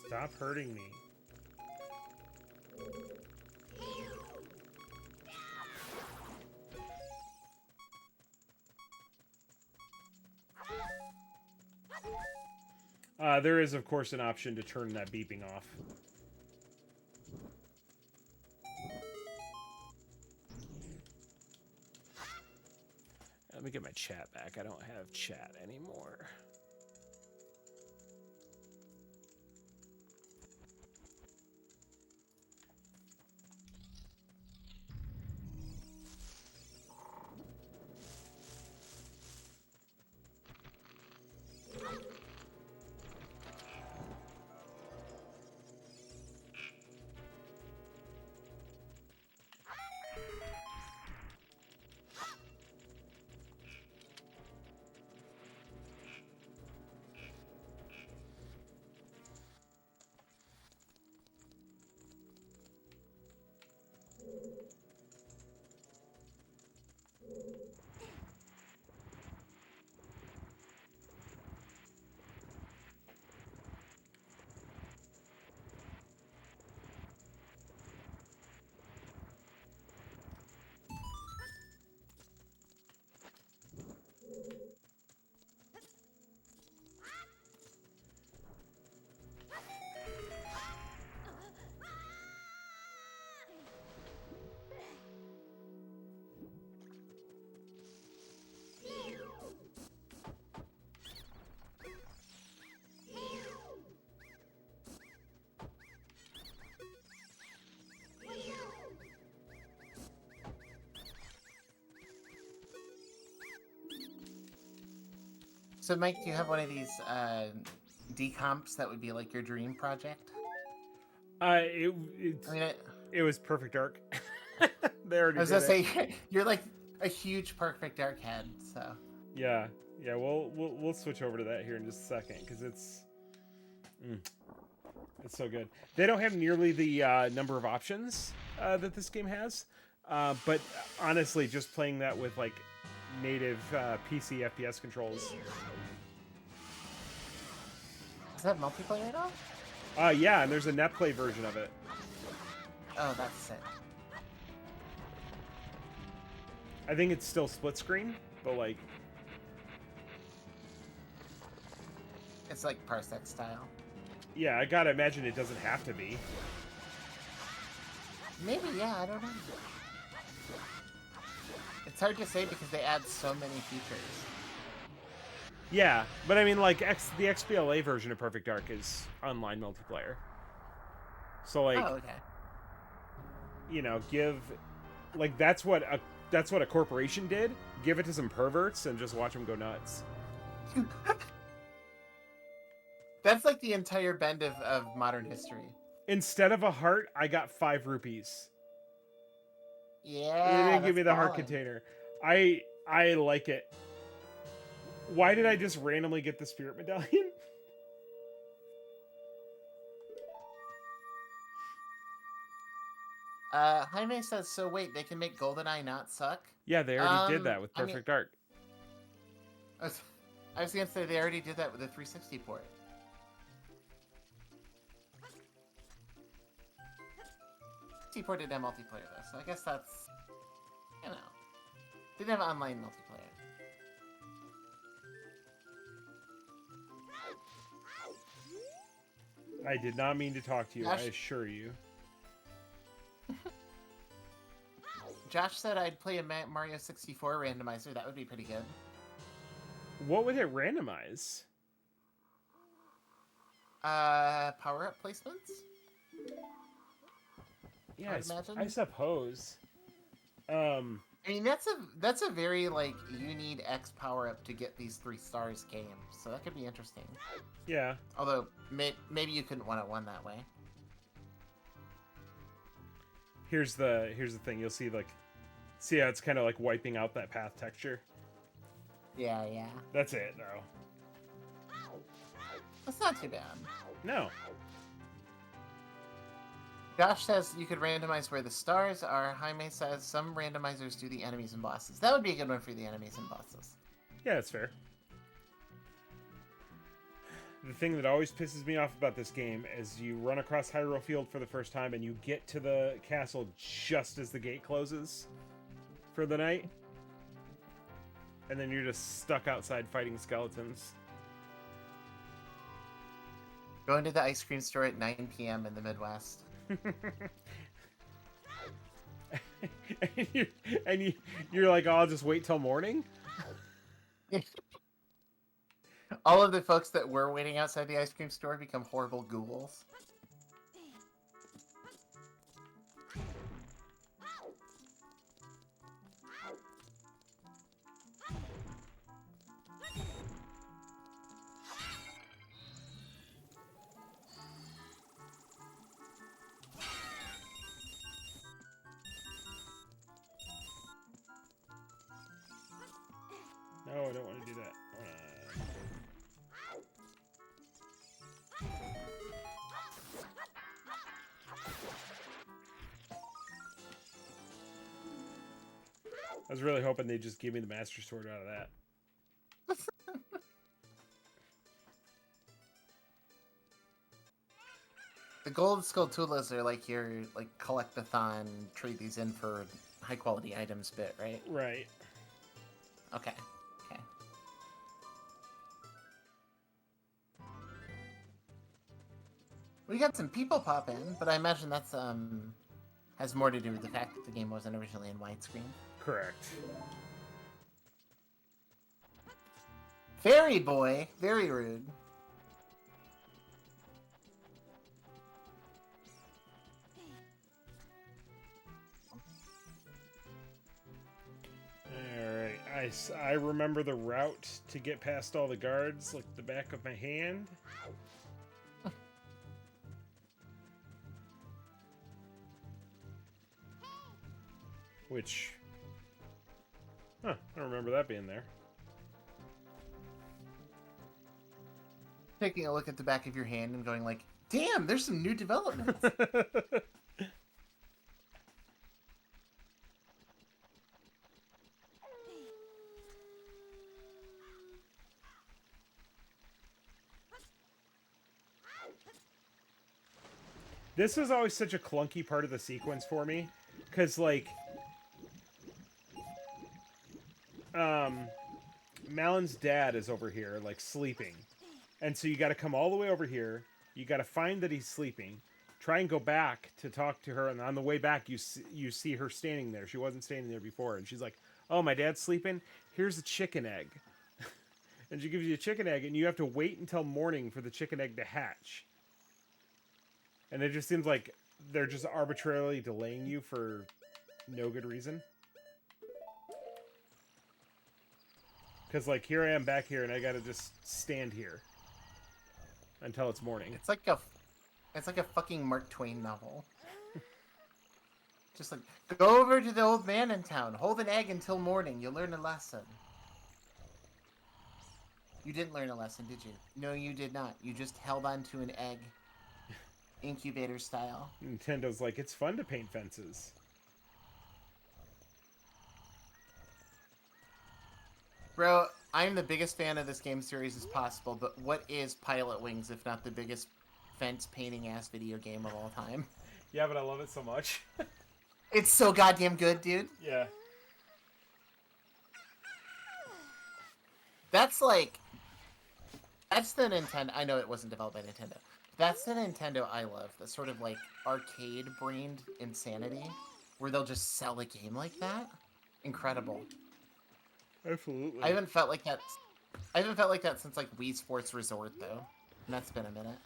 Stop hurting me. There is, of course, an option to turn that beeping off. Let me get my chat back. I don't have chat anymore. So, Mike, do you have one of these decomps that would be like your dream project? It I mean, it was Perfect Dark. They already I was did gonna it. say you're like a huge Perfect Dark head, so. Yeah, yeah. We'll switch over to that here in just a second because it's so good. They don't have nearly the number of options that this game has, but honestly, just playing that with like native PC FPS controls. Is that multiplayer at all? Yeah, and there's a netplay version of it. Oh, that's sick. I think it's still split screen, but like, It's like Parsec style. yeah, I gotta imagine it doesn't have to be. Maybe, yeah, I don't know. It's hard to say because they add so many features. Yeah, but I mean, like, the XBLA version of Perfect Dark is online multiplayer. So, like, Oh, okay. you know, that's what a corporation did. Give it to some perverts and just watch them go nuts. That's like the entire bend of modern history. Instead of a heart, I got 5 rupees. Yeah, They didn't give me the heart balling. container. I like it. Why did I just randomly get the spirit medallion? Jaime says, so wait, they can make GoldenEye not suck? Yeah, they already did that with I mean, Perfect Dark. I was gonna say they already did that with the 360 port. Port didn't have multiplayer though, so I guess that's, you know, didn't have online multiplayer. I did not mean to talk to you, Josh? I assure you. Josh said I'd play a Mario 64 randomizer. That would be pretty good. What would it randomize? Power-up placements? Yeah, I'd imagine. I suppose. I mean, that's a very, like, you need X power-up to get these 3 stars game, so that could be interesting. Yeah. Although, maybe you couldn't 1-on-1 that way. Here's the thing. You'll see, like, see how it's kind of like wiping out that path texture. Yeah, yeah. That's it, though. That's not too bad. No. Josh says you could randomize where the stars are. Jaime says some randomizers do the enemies and bosses. That would be a good one for the enemies and bosses. Yeah, that's fair. The thing that always pisses me off about this game is you run across Hyrule Field for the first time and you get to the castle just as the gate closes for the night. And then you're just stuck outside fighting skeletons. Going to the ice cream store at 9 p.m. in the Midwest. You're like, oh, I'll just wait till morning? All of the folks that were waiting outside the ice cream store become horrible ghouls. No, I don't want to do that. I was really hoping they'd just give me the Master Sword out of that. The gold skulltulas are like your collect-a-thon, trade these in for high quality items bit, right? Right. Okay. Okay. We got some people pop in, but I imagine that's has more to do with the fact that the game wasn't originally in widescreen. Correct. Fairy boy, very rude. Alright, I I remember the route to get past all the guards like the back of my hand. Which... Huh, I don't remember that being there. Taking a look at the back of your hand and going like, damn, there's some new developments. This was always such a clunky part of the sequence for me. Because, like... Malon's dad is over here, like, sleeping. And so you gotta come all the way over here. You gotta find that he's sleeping. Try and go back to talk to her. And on the way back, you see her standing there. She wasn't standing there before. And she's like, oh, my dad's sleeping? Here's a chicken egg. And she gives you a chicken egg, and you have to wait until morning for the chicken egg to hatch. And it just seems like they're just arbitrarily delaying you for no good reason. Because, like, here I am back here, and I gotta just stand here until it's morning. It's like a fucking Mark Twain novel. Just like, go over to the old man in town, hold an egg until morning, you'll learn a lesson. You didn't learn a lesson, did you? No, you did not. You just held on to an egg. Incubator style. Nintendo's like, it's fun to paint fences. Bro, I'm the biggest fan of this game series as possible, but what is Pilot Wings if not the biggest fence painting ass video game of all time? Yeah, but I love it so much. It's so goddamn good, dude. Yeah. That's the Nintendo. I know it wasn't developed by Nintendo. That's the Nintendo I love. The sort of like arcade-brained insanity, where they'll just sell a game like that. Incredible. Absolutely. I haven't felt like that since like Wii Sports Resort though, and that's been a minute.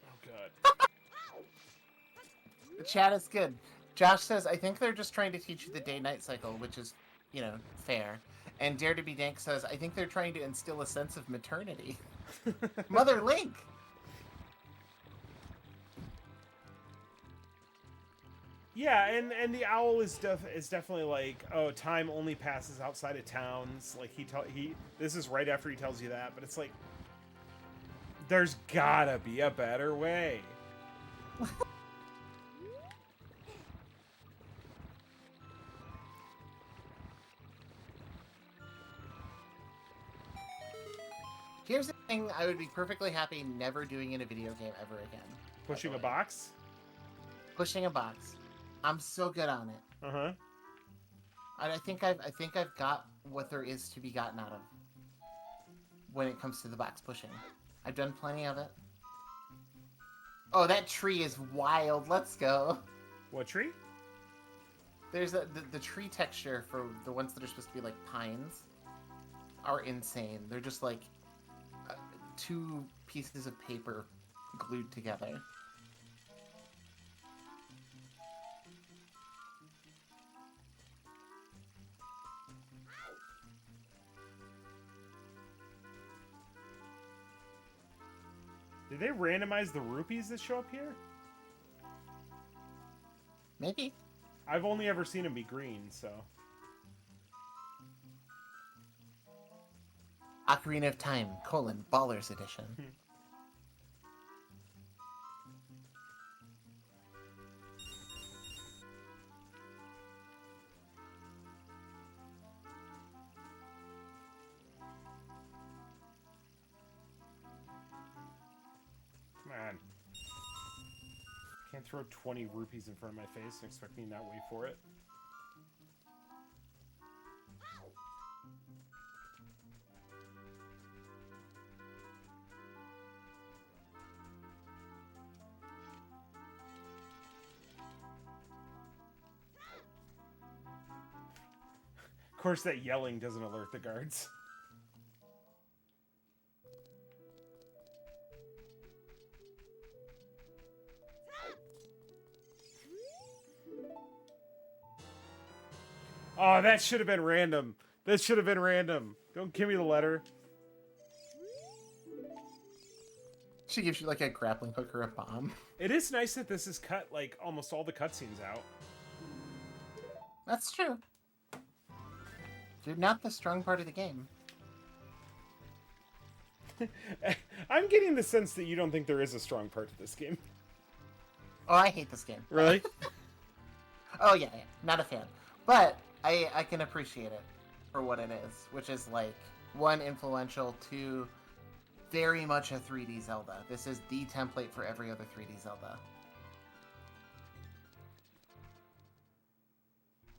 Oh god. The chat is good. Josh says, I think they're just trying to teach you the day-night cycle, which is, you know, fair. And Dare to be Dank says, I think they're trying to instill a sense of maternity. Mother Link! Yeah, and the owl is definitely like, oh, time only passes outside of towns. Like this is right after he tells you that, but it's like, there's gotta be a better way. Here's the thing I would be perfectly happy never doing in a video game ever again. Pushing a box? Pushing a box. I'm so good on it. Uh-huh. I think I've got what there is to be gotten out of when it comes to the box pushing. I've done plenty of it. Oh, that tree is wild. Let's go. What tree? There's the tree texture for the ones that are supposed to be like pines are insane. They're just like two pieces of paper glued together. Did they randomize the rupees that show up here? Maybe. I've only ever seen them be green, so... Ocarina of Time, Ballers Edition. Come on. Can't throw 20 rupees in front of my face and expect me to not wait for it. Of course, that yelling doesn't alert the guards. Oh, that should have been random. That should have been random. Don't give me the letter. She gives you like a grappling hook or a bomb. It is nice that this is cut like almost all the cutscenes out. That's true. You're not the strong part of the game. I'm getting the sense that you don't think there is a strong part to this game. Oh, I hate this game. Really? Oh yeah, not a fan. But I can appreciate it for what it is, which is like, one, influential, two, very much a 3D Zelda. This is the template for every other 3D Zelda.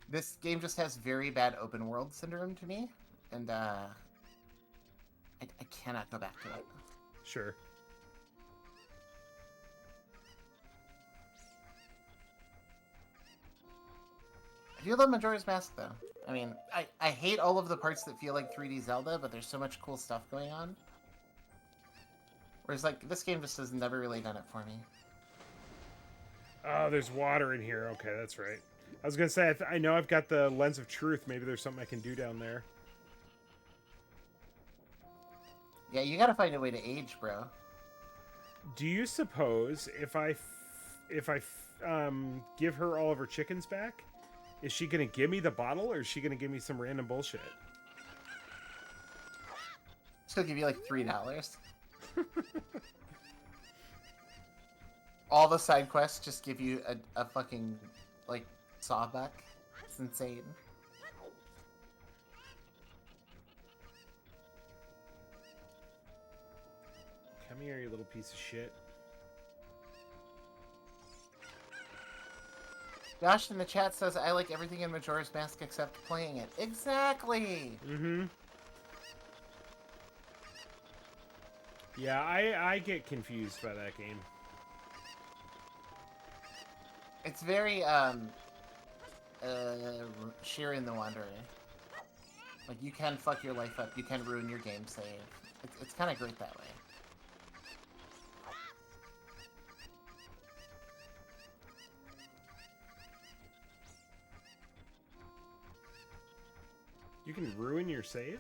This game just has very bad open world syndrome to me, and I cannot go back to it. Sure. I do love Majora's Mask, though. I mean, I hate all of the parts that feel like 3D Zelda, but there's so much cool stuff going on. Whereas, like, this game just has never really done it for me. Oh, there's water in here. Okay, that's right. I was gonna say, I know I've got the Lens of Truth. Maybe there's something I can do down there. Yeah, you gotta find a way to age, bro. Do you suppose if I give her all of her chickens back, is she gonna give me the bottle, or is she gonna give me some random bullshit? She'll give you like $3. All the side quests just give you a fucking, like, sawbuck. It's insane. Come here, you little piece of shit. Josh in the chat says, I like everything in Majora's Mask except playing it. Exactly! Mm-hmm. Yeah, I get confused by that game. It's very, Shirin the Wanderer. Like, you can fuck your life up, you can ruin your game save. It's kind of great that way. You can ruin your save?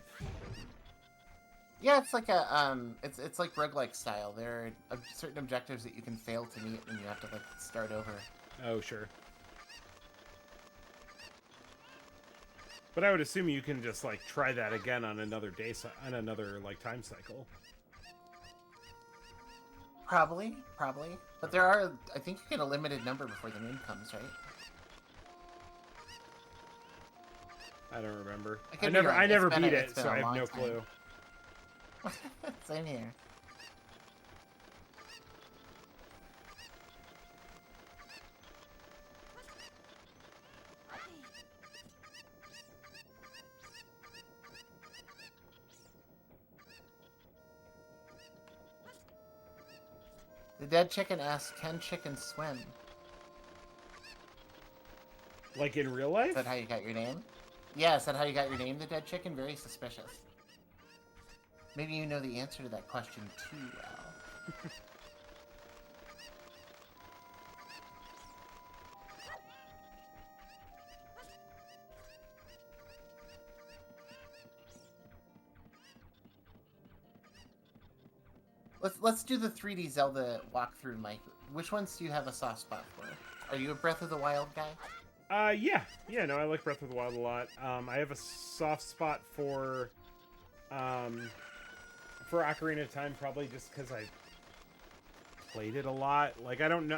Yeah, it's like a, it's like roguelike style. There are certain objectives that you can fail to meet and you have to, like, start over. Oh, sure. But I would assume you can just, like, try that again on another day, on another, like, time cycle. Probably. But there are, I think you get a limited number before the moon comes, right? I don't remember. I never beat it, so I have no clue. Same here. The dead chicken asks, can chickens swim? Like in real life? Is that how you got your name? Yeah, is that how you got your name, the dead chicken? Very suspicious. Maybe you know the answer to that question too well. Let's do the 3D Zelda walkthrough, Mike. Which ones do you have a soft spot for? Are you a Breath of the Wild guy? Yeah, no, I like Breath of the Wild a lot. I have a soft spot for Ocarina of Time, probably just because I played it a lot. Like, I'm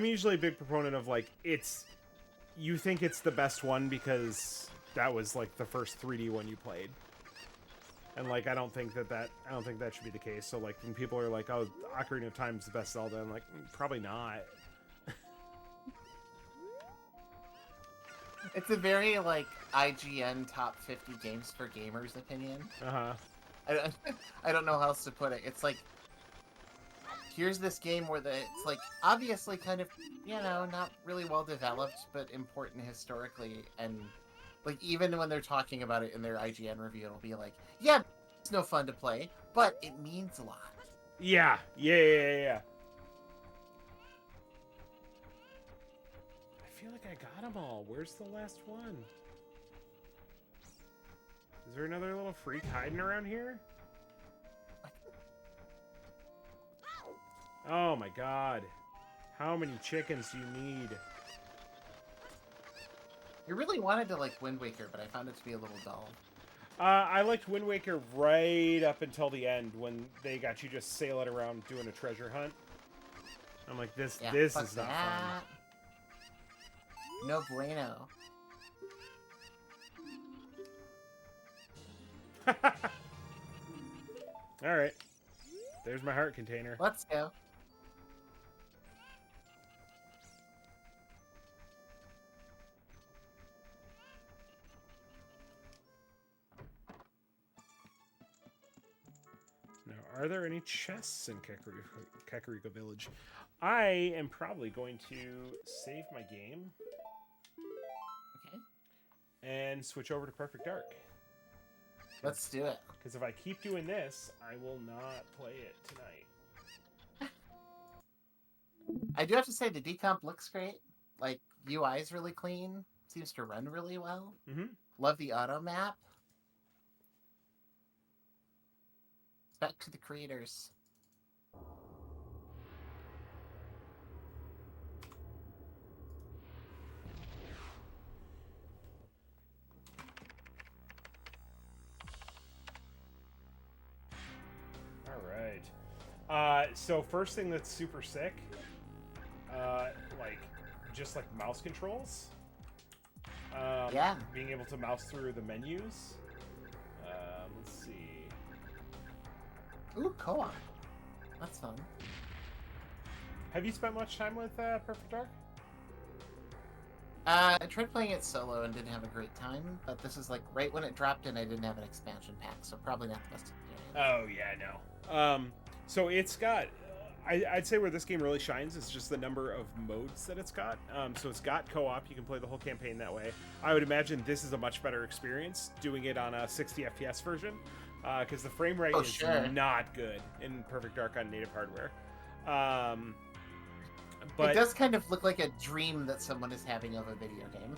usually a big proponent of, like, you think it's the best one because that was, like, the first 3D one you played. And, like, I don't think that should be the case. So, like, when people are like, oh, Ocarina of Time is the best Zelda, I'm like, probably not. It's a very, like, IGN top 50 games for gamers opinion. Uh-huh. I don't know how else to put it. It's like, here's this game where it's, like, obviously kind of, you know, not really well developed, but important historically, and, like, even when they're talking about it in their IGN review, it'll be like, yeah, it's no fun to play, but it means a lot. Yeah. feel like I got them all. Where's the last one? Is there another little freak hiding around here? Oh my god. How many chickens do you need? I really wanted to like Wind Waker, but I found it to be a little dull. I liked Wind Waker right up until the end when they got you just sailing around doing a treasure hunt. I'm like, this is not fun. No bueno. Alright. There's my heart container. Let's go. Now, are there any chests in Kakariko Village? I am probably going to save my game. Okay. And switch over to Perfect Dark. Let's do it. Because if I keep doing this, I will not play it tonight. I do have to say the decomp looks great. Like, UI is really clean. Seems to run really well. Mm-hmm. Love the auto map. Back to the creators. So first thing that's super sick, like, just like mouse controls. Yeah. Being able to mouse through the menus. Let's see. Ooh, co-op. That's fun. Have you spent much time with Perfect Dark? I tried playing it solo and didn't have a great time, but this is like right when it dropped and I didn't have an expansion pack, so probably not the best experience. Oh, yeah, no. So it's got, I'd say where this game really shines is just the number of modes that it's got. So it's got co-op, you can play the whole campaign that way. I would imagine this is a much better experience doing it on a 60 FPS version, because the frame rate is not good in Perfect Dark on native hardware. But it does kind of look like a dream that someone is having of a video game.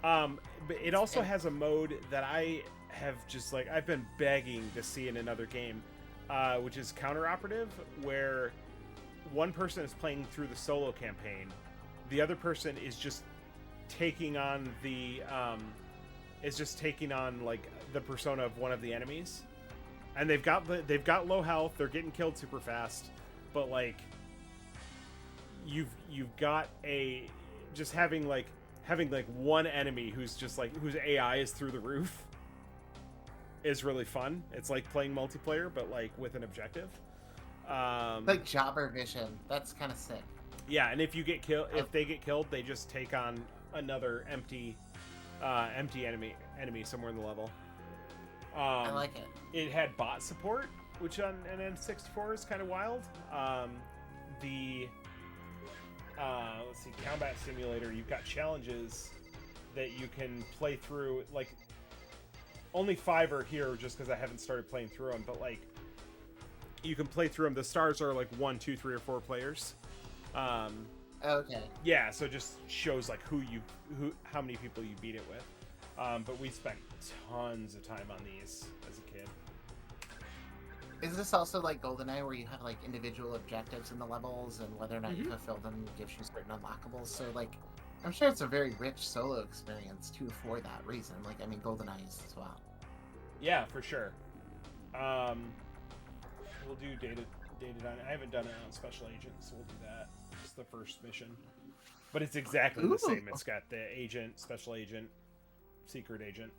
But it also has a mode that I have just like, I've been begging to see in another game, which is counter-operative, where one person is playing through the solo campaign, the other person is just taking on the like the persona of one of the enemies, and they've got low health, they're getting killed super fast, but like you've got a just having like one enemy who's just like whose AI is through the roof is really fun. It's like playing multiplayer, but like with an objective. Like jobber vision. That's kind of sick. Yeah, and if you get killed, if they get killed, they just take on another empty enemy somewhere in the level. I like it. It had bot support, which on an N64 is kind of wild. Let's see, combat simulator. You've got challenges that you can play through. Like, only 5 are here just because I haven't started playing through them. But like, you can play through them. The stars are like 1, 2, 3, or 4 players. Okay. Yeah, so it just shows like how many people you beat it with. But we spent tons of time on these as a kid. Is this also like GoldenEye, where you have like individual objectives in the levels, and whether or not you fulfill them gives you certain unlockables? So like, I'm sure it's a very rich solo experience too for that reason. Like, I mean, GoldenEye is as well. Yeah, for sure. We'll do data on. I haven't done it on Special Agent, so we'll do that. It's the first mission, but it's exactly the same. It's got the agent, Special Agent, Secret Agent.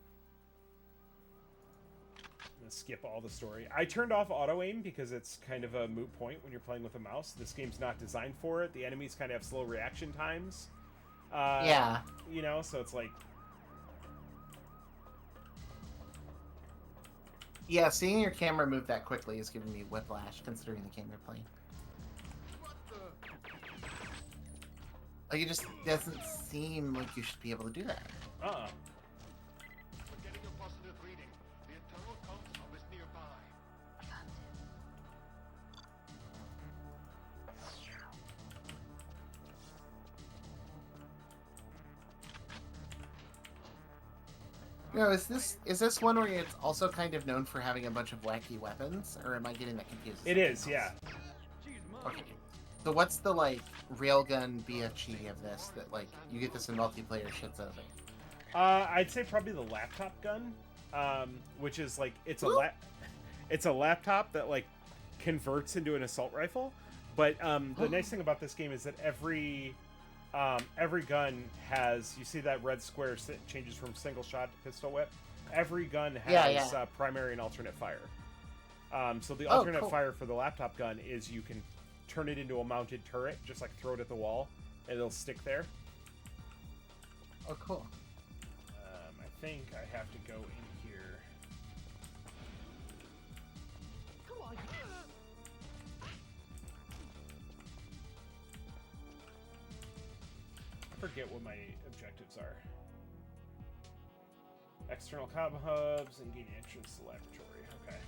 I'm gonna skip all the story. I turned off auto aim because it's kind of a moot point when you're playing with a mouse. This game's not designed for it. The enemies kind of have slow reaction times. Yeah. You know, so it's like. Yeah, seeing your camera move that quickly is giving me whiplash, considering the game you're playing. Like, it just doesn't seem like you should be able to do that. No, is this one where it's also kind of known for having a bunch of wacky weapons, or am I getting that confused? It is, yeah. Okay. So what's the like railgun BFG of this that like you get this in multiplayer shit's over? I'd say probably the laptop gun, which is like it's a laptop that like converts into an assault rifle. But the nice thing about this game is that every gun has, you see that red square changes from single shot to pistol whip. Every gun has primary and alternate fire. So the alternate fire for the laptop gun is you can turn it into a mounted turret, just like throw it at the wall, and it'll stick there. Oh, cool. I think I have to go in here. Come on. I forget what my objectives are. External comm hubs and gain entrance to the laboratory. Okay.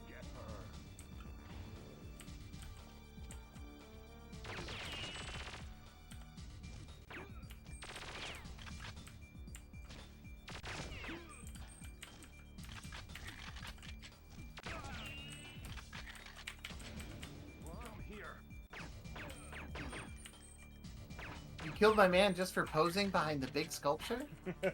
Get her. Come here. You killed my man just for posing behind the big sculpture? Why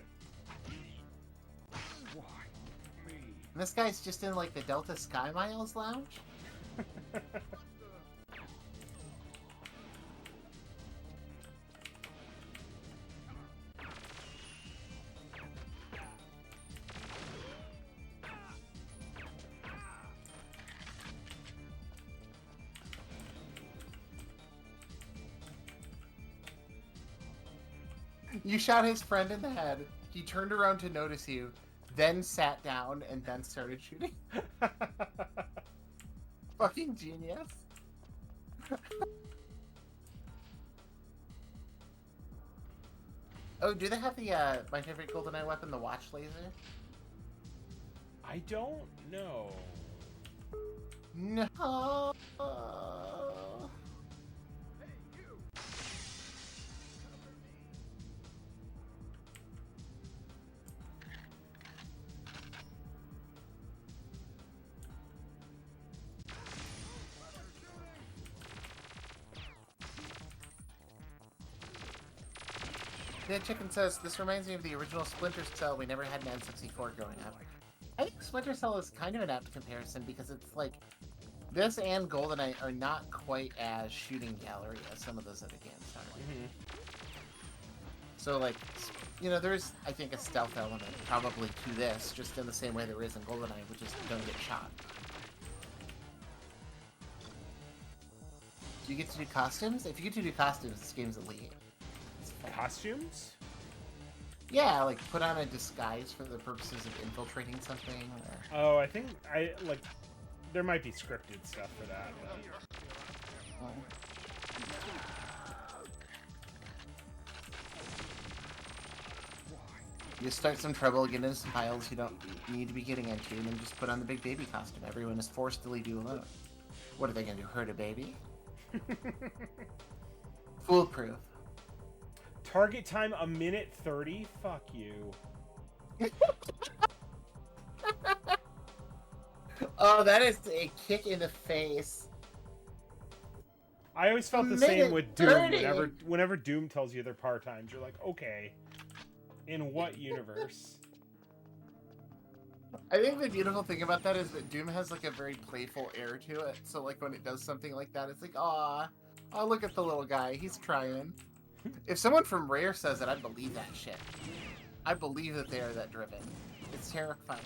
me? And this guy's just in like the Delta Sky Miles lounge? You shot his friend in the head. He turned around to notice you, then sat down, and then started shooting. Fucking genius. Oh, do they have the, my favorite GoldenEye weapon, the watch laser? I don't know. No. Dead Chicken says, this reminds me of the original Splinter Cell. We never had an N64 growing up. I think Splinter Cell is kind of an apt comparison because it's like, this and GoldenEye are not quite as shooting gallery as some of those other games are. So like, you know, there's, I think, a stealth element probably to this, just in the same way there is in GoldenEye, which is don't get shot. Do you get to do costumes? If you get to do costumes, this game's elite. Costumes? Yeah, like put on a disguise for the purposes of infiltrating something. Or... Oh, I think there might be scripted stuff for that. You start some trouble, get into some piles you don't need to be getting into, and then just put on the big baby costume. Everyone is forced to leave you alone. What are they gonna do? Hurt a baby? Foolproof. Target time a minute 30? Fuck you. Oh, that is a kick in the face. I always felt the same with Doom. Whenever Doom tells you they're part-times, you're like, okay. In what universe? I think the beautiful thing about that is that Doom has like a very playful air to it. So like when it does something like that, it's like, aw, oh, look at the little guy. He's trying. If someone from Rare says it, I believe that shit. I believe that they are that driven. It's terrifying.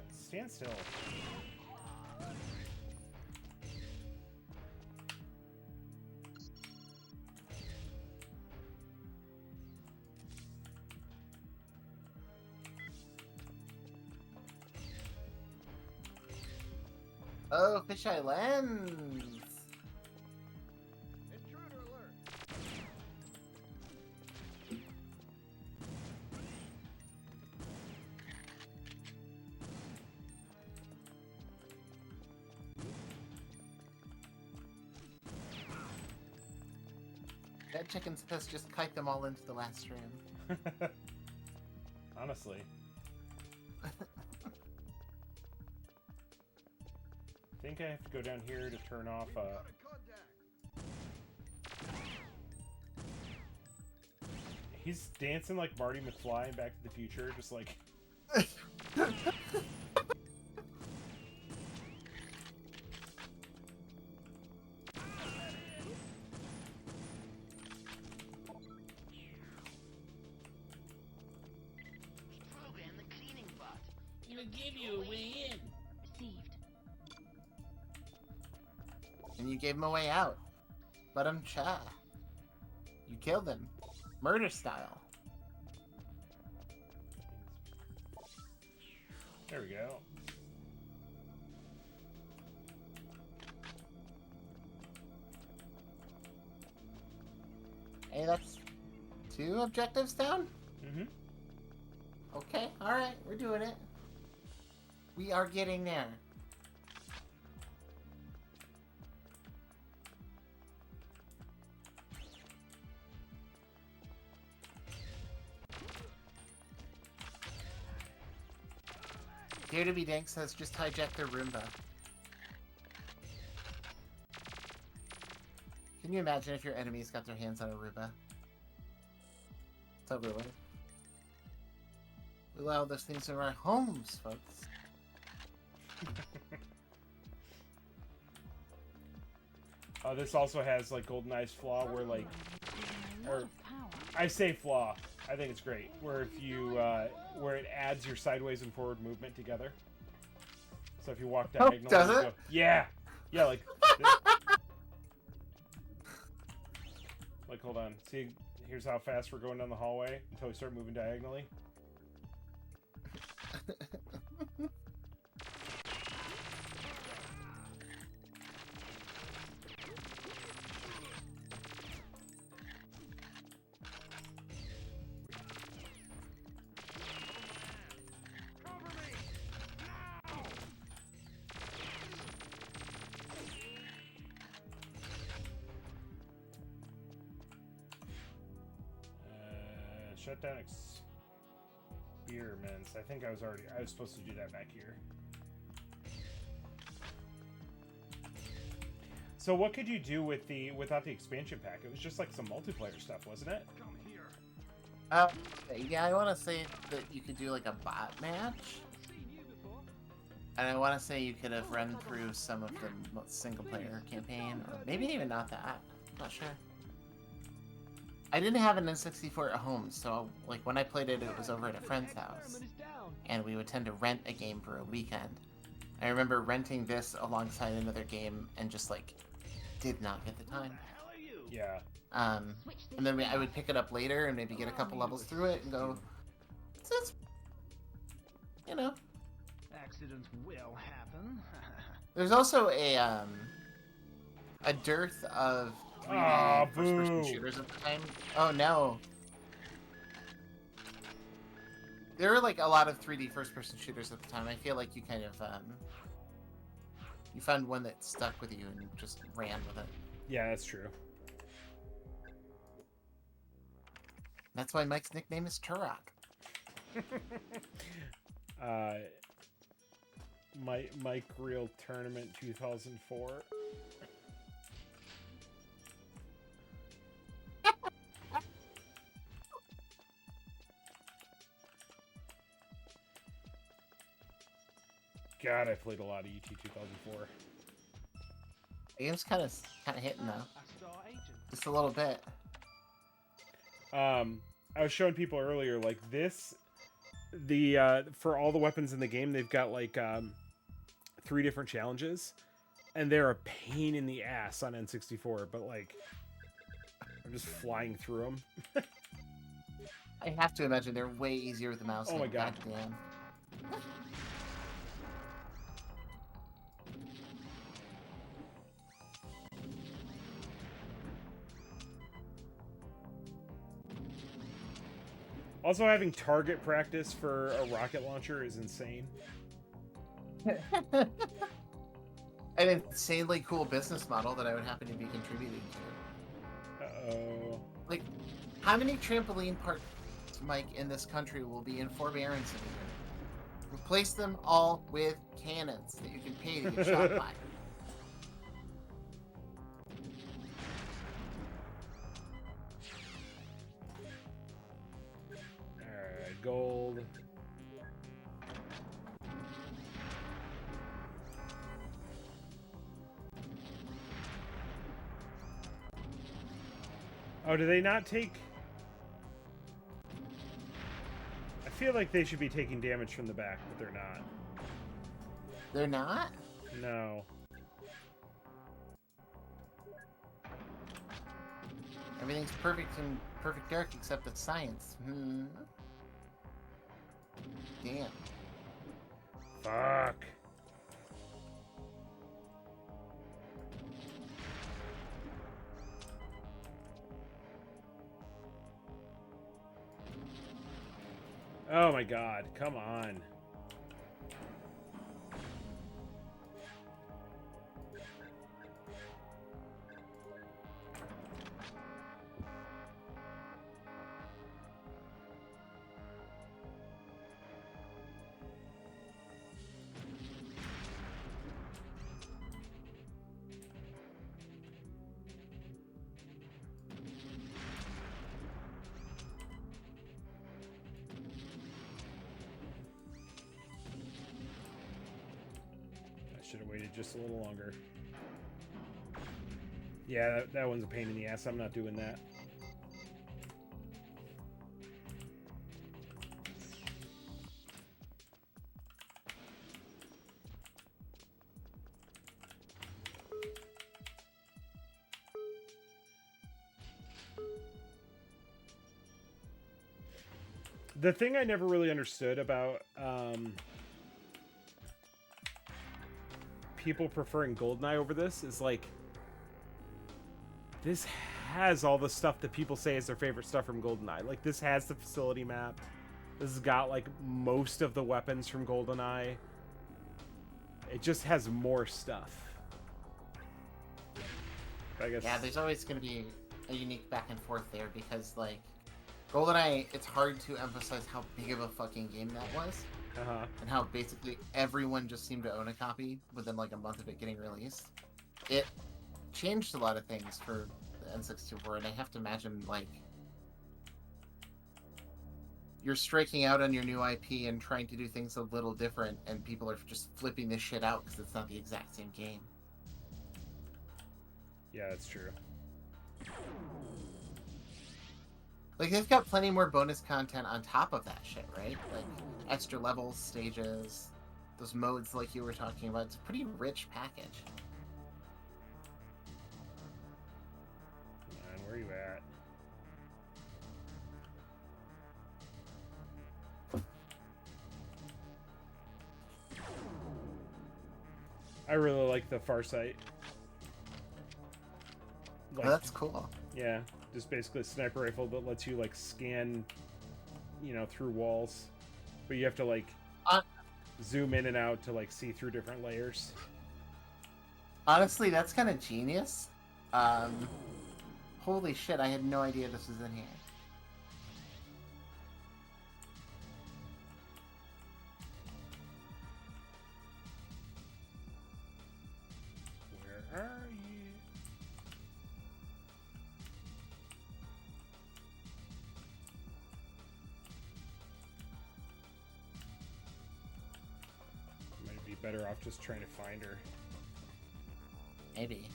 Stand still. Oh, fisheye lens. Intruder alert. That chicken's piss just kite them all into the last room. Honestly. I think I have to go down here to turn off. Got a contact. He's dancing like Marty McFly in Back to the Future, just like. Program the cleaning bot. It'll give you a way in. Received. And you gave him a way out. Let him cha. You killed him. Murder style. There we go. Hey, that's 2 objectives down? Mm-hmm. Okay, alright, we're doing it. We are getting there. Here to be Dinks has just hijacked their Roomba. Can you imagine if your enemies got their hands on a Roomba? It's over with. We allow those things in our homes, folks. This also has like GoldenEye's flaw, where like, or Power. I say flaw. I think it's great. Where if you, where it adds your sideways and forward movement together. So if you walk Oh, diagonally, does you it? go, yeah, yeah, like, like hold on. See, here's how fast we're going down the hallway until we start moving diagonally. Cover me. Now. Shut down experiments. I think I was supposed to do that back here. So what could you do with without the expansion pack? It was just like some multiplayer stuff, wasn't it? Come here. Yeah, I want to say that you could do like a bot match. Seen you before. And I want to say you could have run through some of the single-player campaign, or maybe even not that. Not sure. I didn't have an N64 at home, so like when I played it, it was over at a friend's house, Experiment is down. and we would tend to rent a game for a weekend. I remember renting this alongside another game, and just like did not get the Who time. the hell are you? Yeah. Switch this And then I down. would pick it up later and maybe get a couple levels through it and go, "This, you know." Accidents will happen. There's also a dearth of 3D Aw, first-person boo. shooters at the time. Oh no. There were like a lot of 3D first-person shooters at the time. I feel like you kind of you found one that stuck with you and you just ran with it. Yeah, that's true. That's why Mike's nickname is Turok. Mike Real Tournament 2004. God, I played a lot of ET 2004. The game's kind of hitting though, A star agent. just a little bit. I was showing people earlier, like this, for all the weapons in the game, they've got like 3 different challenges, and they're a pain in the ass on N64. But like, I'm just flying through them. I have to imagine they're way easier with the mouse. Oh my God. Damn. Also, having target practice for a rocket launcher is insane. An insanely cool business model that I would happen to be contributing to. Uh-oh. Like, how many trampoline parks, Mike, in this country will be in forbearance in a year? Replace them all with cannons that you can pay to get shot by. Alright, gold. Oh, do they not take... I feel like they should be taking damage from the back, but they're not. They're not? No. Everything's perfect in Perfect Dark except the science. Damn. Fuck. Oh my god, come on. Should have waited just a little longer. Yeah, that one's a pain in the ass. I'm not doing that. The thing I never really understood about people preferring GoldenEye over this is like, this has all the stuff that people say is their favorite stuff from GoldenEye. Like, this has the facility map. This has got like most of the weapons from GoldenEye. It just has more stuff. I guess. Yeah, there's always going to be a unique back and forth there because, like, GoldenEye, it's hard to emphasize how big of a fucking game that was. And how basically everyone just seemed to own a copy within like a month of it getting released. It changed a lot of things for the N64, and I have to imagine, like, you're striking out on your new IP and trying to do things a little different, and people are just flipping this shit out because it's not the exact same game. Yeah, that's true. Like, they've got plenty more bonus content on top of that shit, right? Like, extra levels, stages, those modes like you were talking about. It's a pretty rich package. Man, where are you at? I really like the Farsight. Like, Oh, that's cool. yeah, just basically a sniper rifle that lets you like scan, you know, through walls, but you have to like zoom in and out to like see through different layers. Honestly, that's kind of genius. Holy shit, I had no idea this was in here. Where are you? Might be better off just trying to find her. Maybe.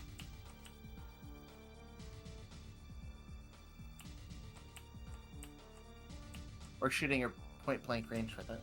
Or shooting her point blank range with it.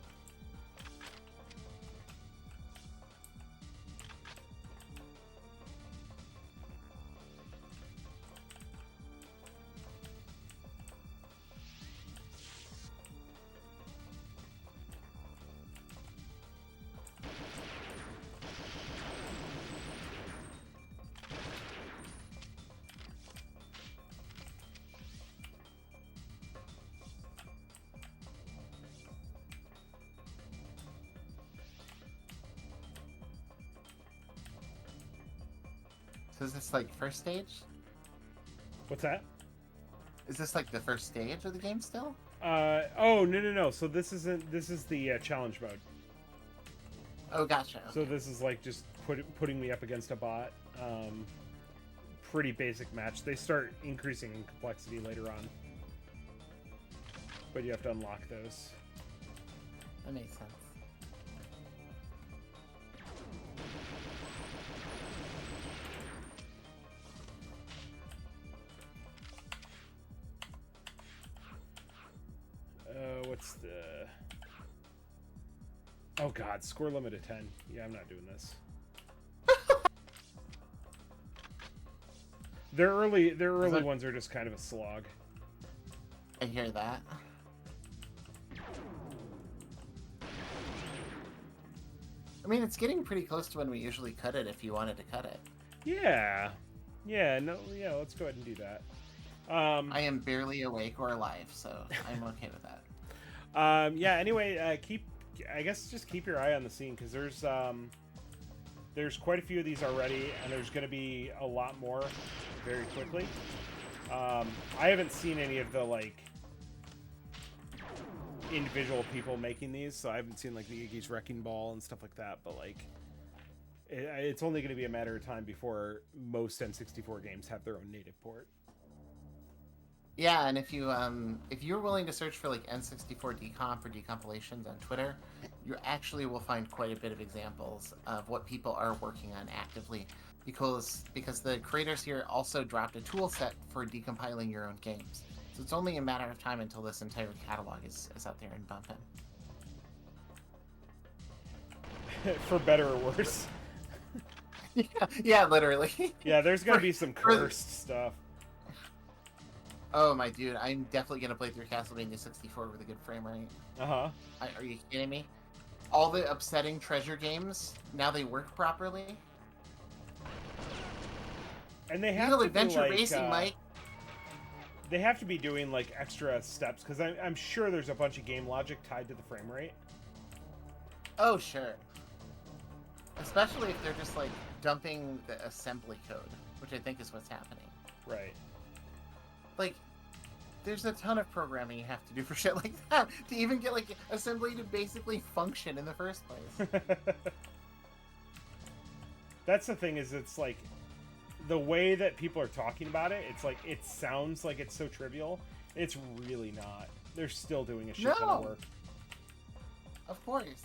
So is this like first stage? What's that? Is this like the first stage of the game still? Oh, no. So this isn't. This is the challenge mode. Oh, gotcha. So this is like just putting me up against a bot. Pretty basic match. They start increasing in complexity later on, but you have to unlock those. That makes sense. What's the... Oh god, score limit of 10. Yeah, I'm not doing this. Their early ones are just kind of a slog. I hear that. I mean, it's getting pretty close to when we usually cut it if you wanted to cut it. Yeah. Yeah, no, yeah, let's go ahead and do that. I am barely awake or alive, so I'm okay with that. Yeah, anyway, I guess just keep your eye on the scene, because there's quite a few of these already, and there's going to be a lot more very quickly. I haven't seen any of the, like, individual people making these, so I haven't seen, like, the Iggy's Wrecking Ball and stuff like that, but, like, it's only going to be a matter of time before most N64 games have their own native port. Yeah, and if you're willing to search for like N64 decomp or decompilations on Twitter, you actually will find quite a bit of examples of what people are working on actively, because the creators here also dropped a tool set for decompiling your own games. So it's only a matter of time until this entire catalog is out there and bumping. For better or worse. Yeah, literally. Yeah, there's gonna be some cursed stuff. Oh my dude, I'm definitely gonna play through Castlevania 64 with a good frame rate. Uh-huh. Are you kidding me? All the upsetting treasure games, now they work properly. And they have Legal to Adventure do, like, Racing, Mike. They have to be doing like extra steps, because I'm sure there's a bunch of game logic tied to the frame rate. Oh sure. Especially if they're just like dumping the assembly code, which I think is what's happening. Right. Like, there's a ton of programming you have to do for shit like that to even get like assembly to basically function in the first place. That's the thing, is it's like the way that people are talking about it, it's like it sounds like it's so trivial. It's really not. They're still doing a shit ton of work. Of course.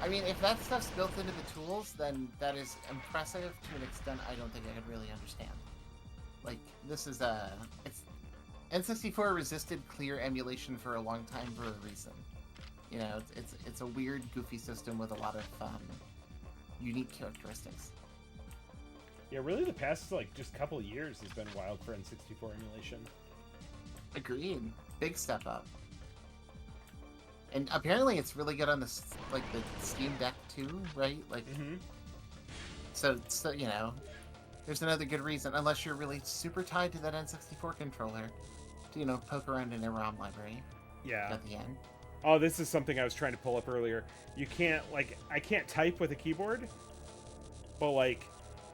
I mean, if that stuff's built into the tools, then that is impressive to an extent I don't think I could really understand. Like, this is N64 resisted clear emulation for a long time for a reason. You know, it's a weird, goofy system with a lot of unique characteristics. Yeah, really the past, like, just couple years has been wild for N64 emulation. Agreed. Big step up. And apparently it's really good on the Steam Deck too, right? Like, so you know, there's another good reason, unless you're really super tied to that N64 controller, to, you know, poke around in a ROM library. Yeah. At the end. Oh, this is something I was trying to pull up earlier. You can't, like, I can't type with a keyboard, but, like,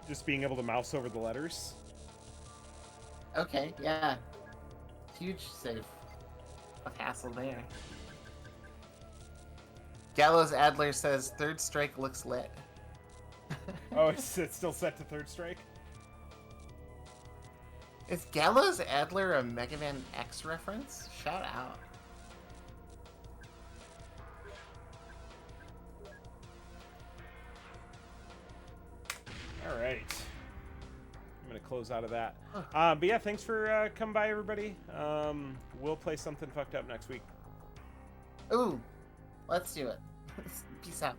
just being able to mouse over the letters. Okay, yeah. Huge save of hassle there. Gallows Adler says, Third Strike looks lit. Oh, it's still set to Third Strike? Is Gallows Adler a Mega Man X reference? Shout out. Alright. I'm going to close out of that. But yeah, thanks for coming by, everybody. We'll play something fucked up next week. Ooh, let's do it. Peace out.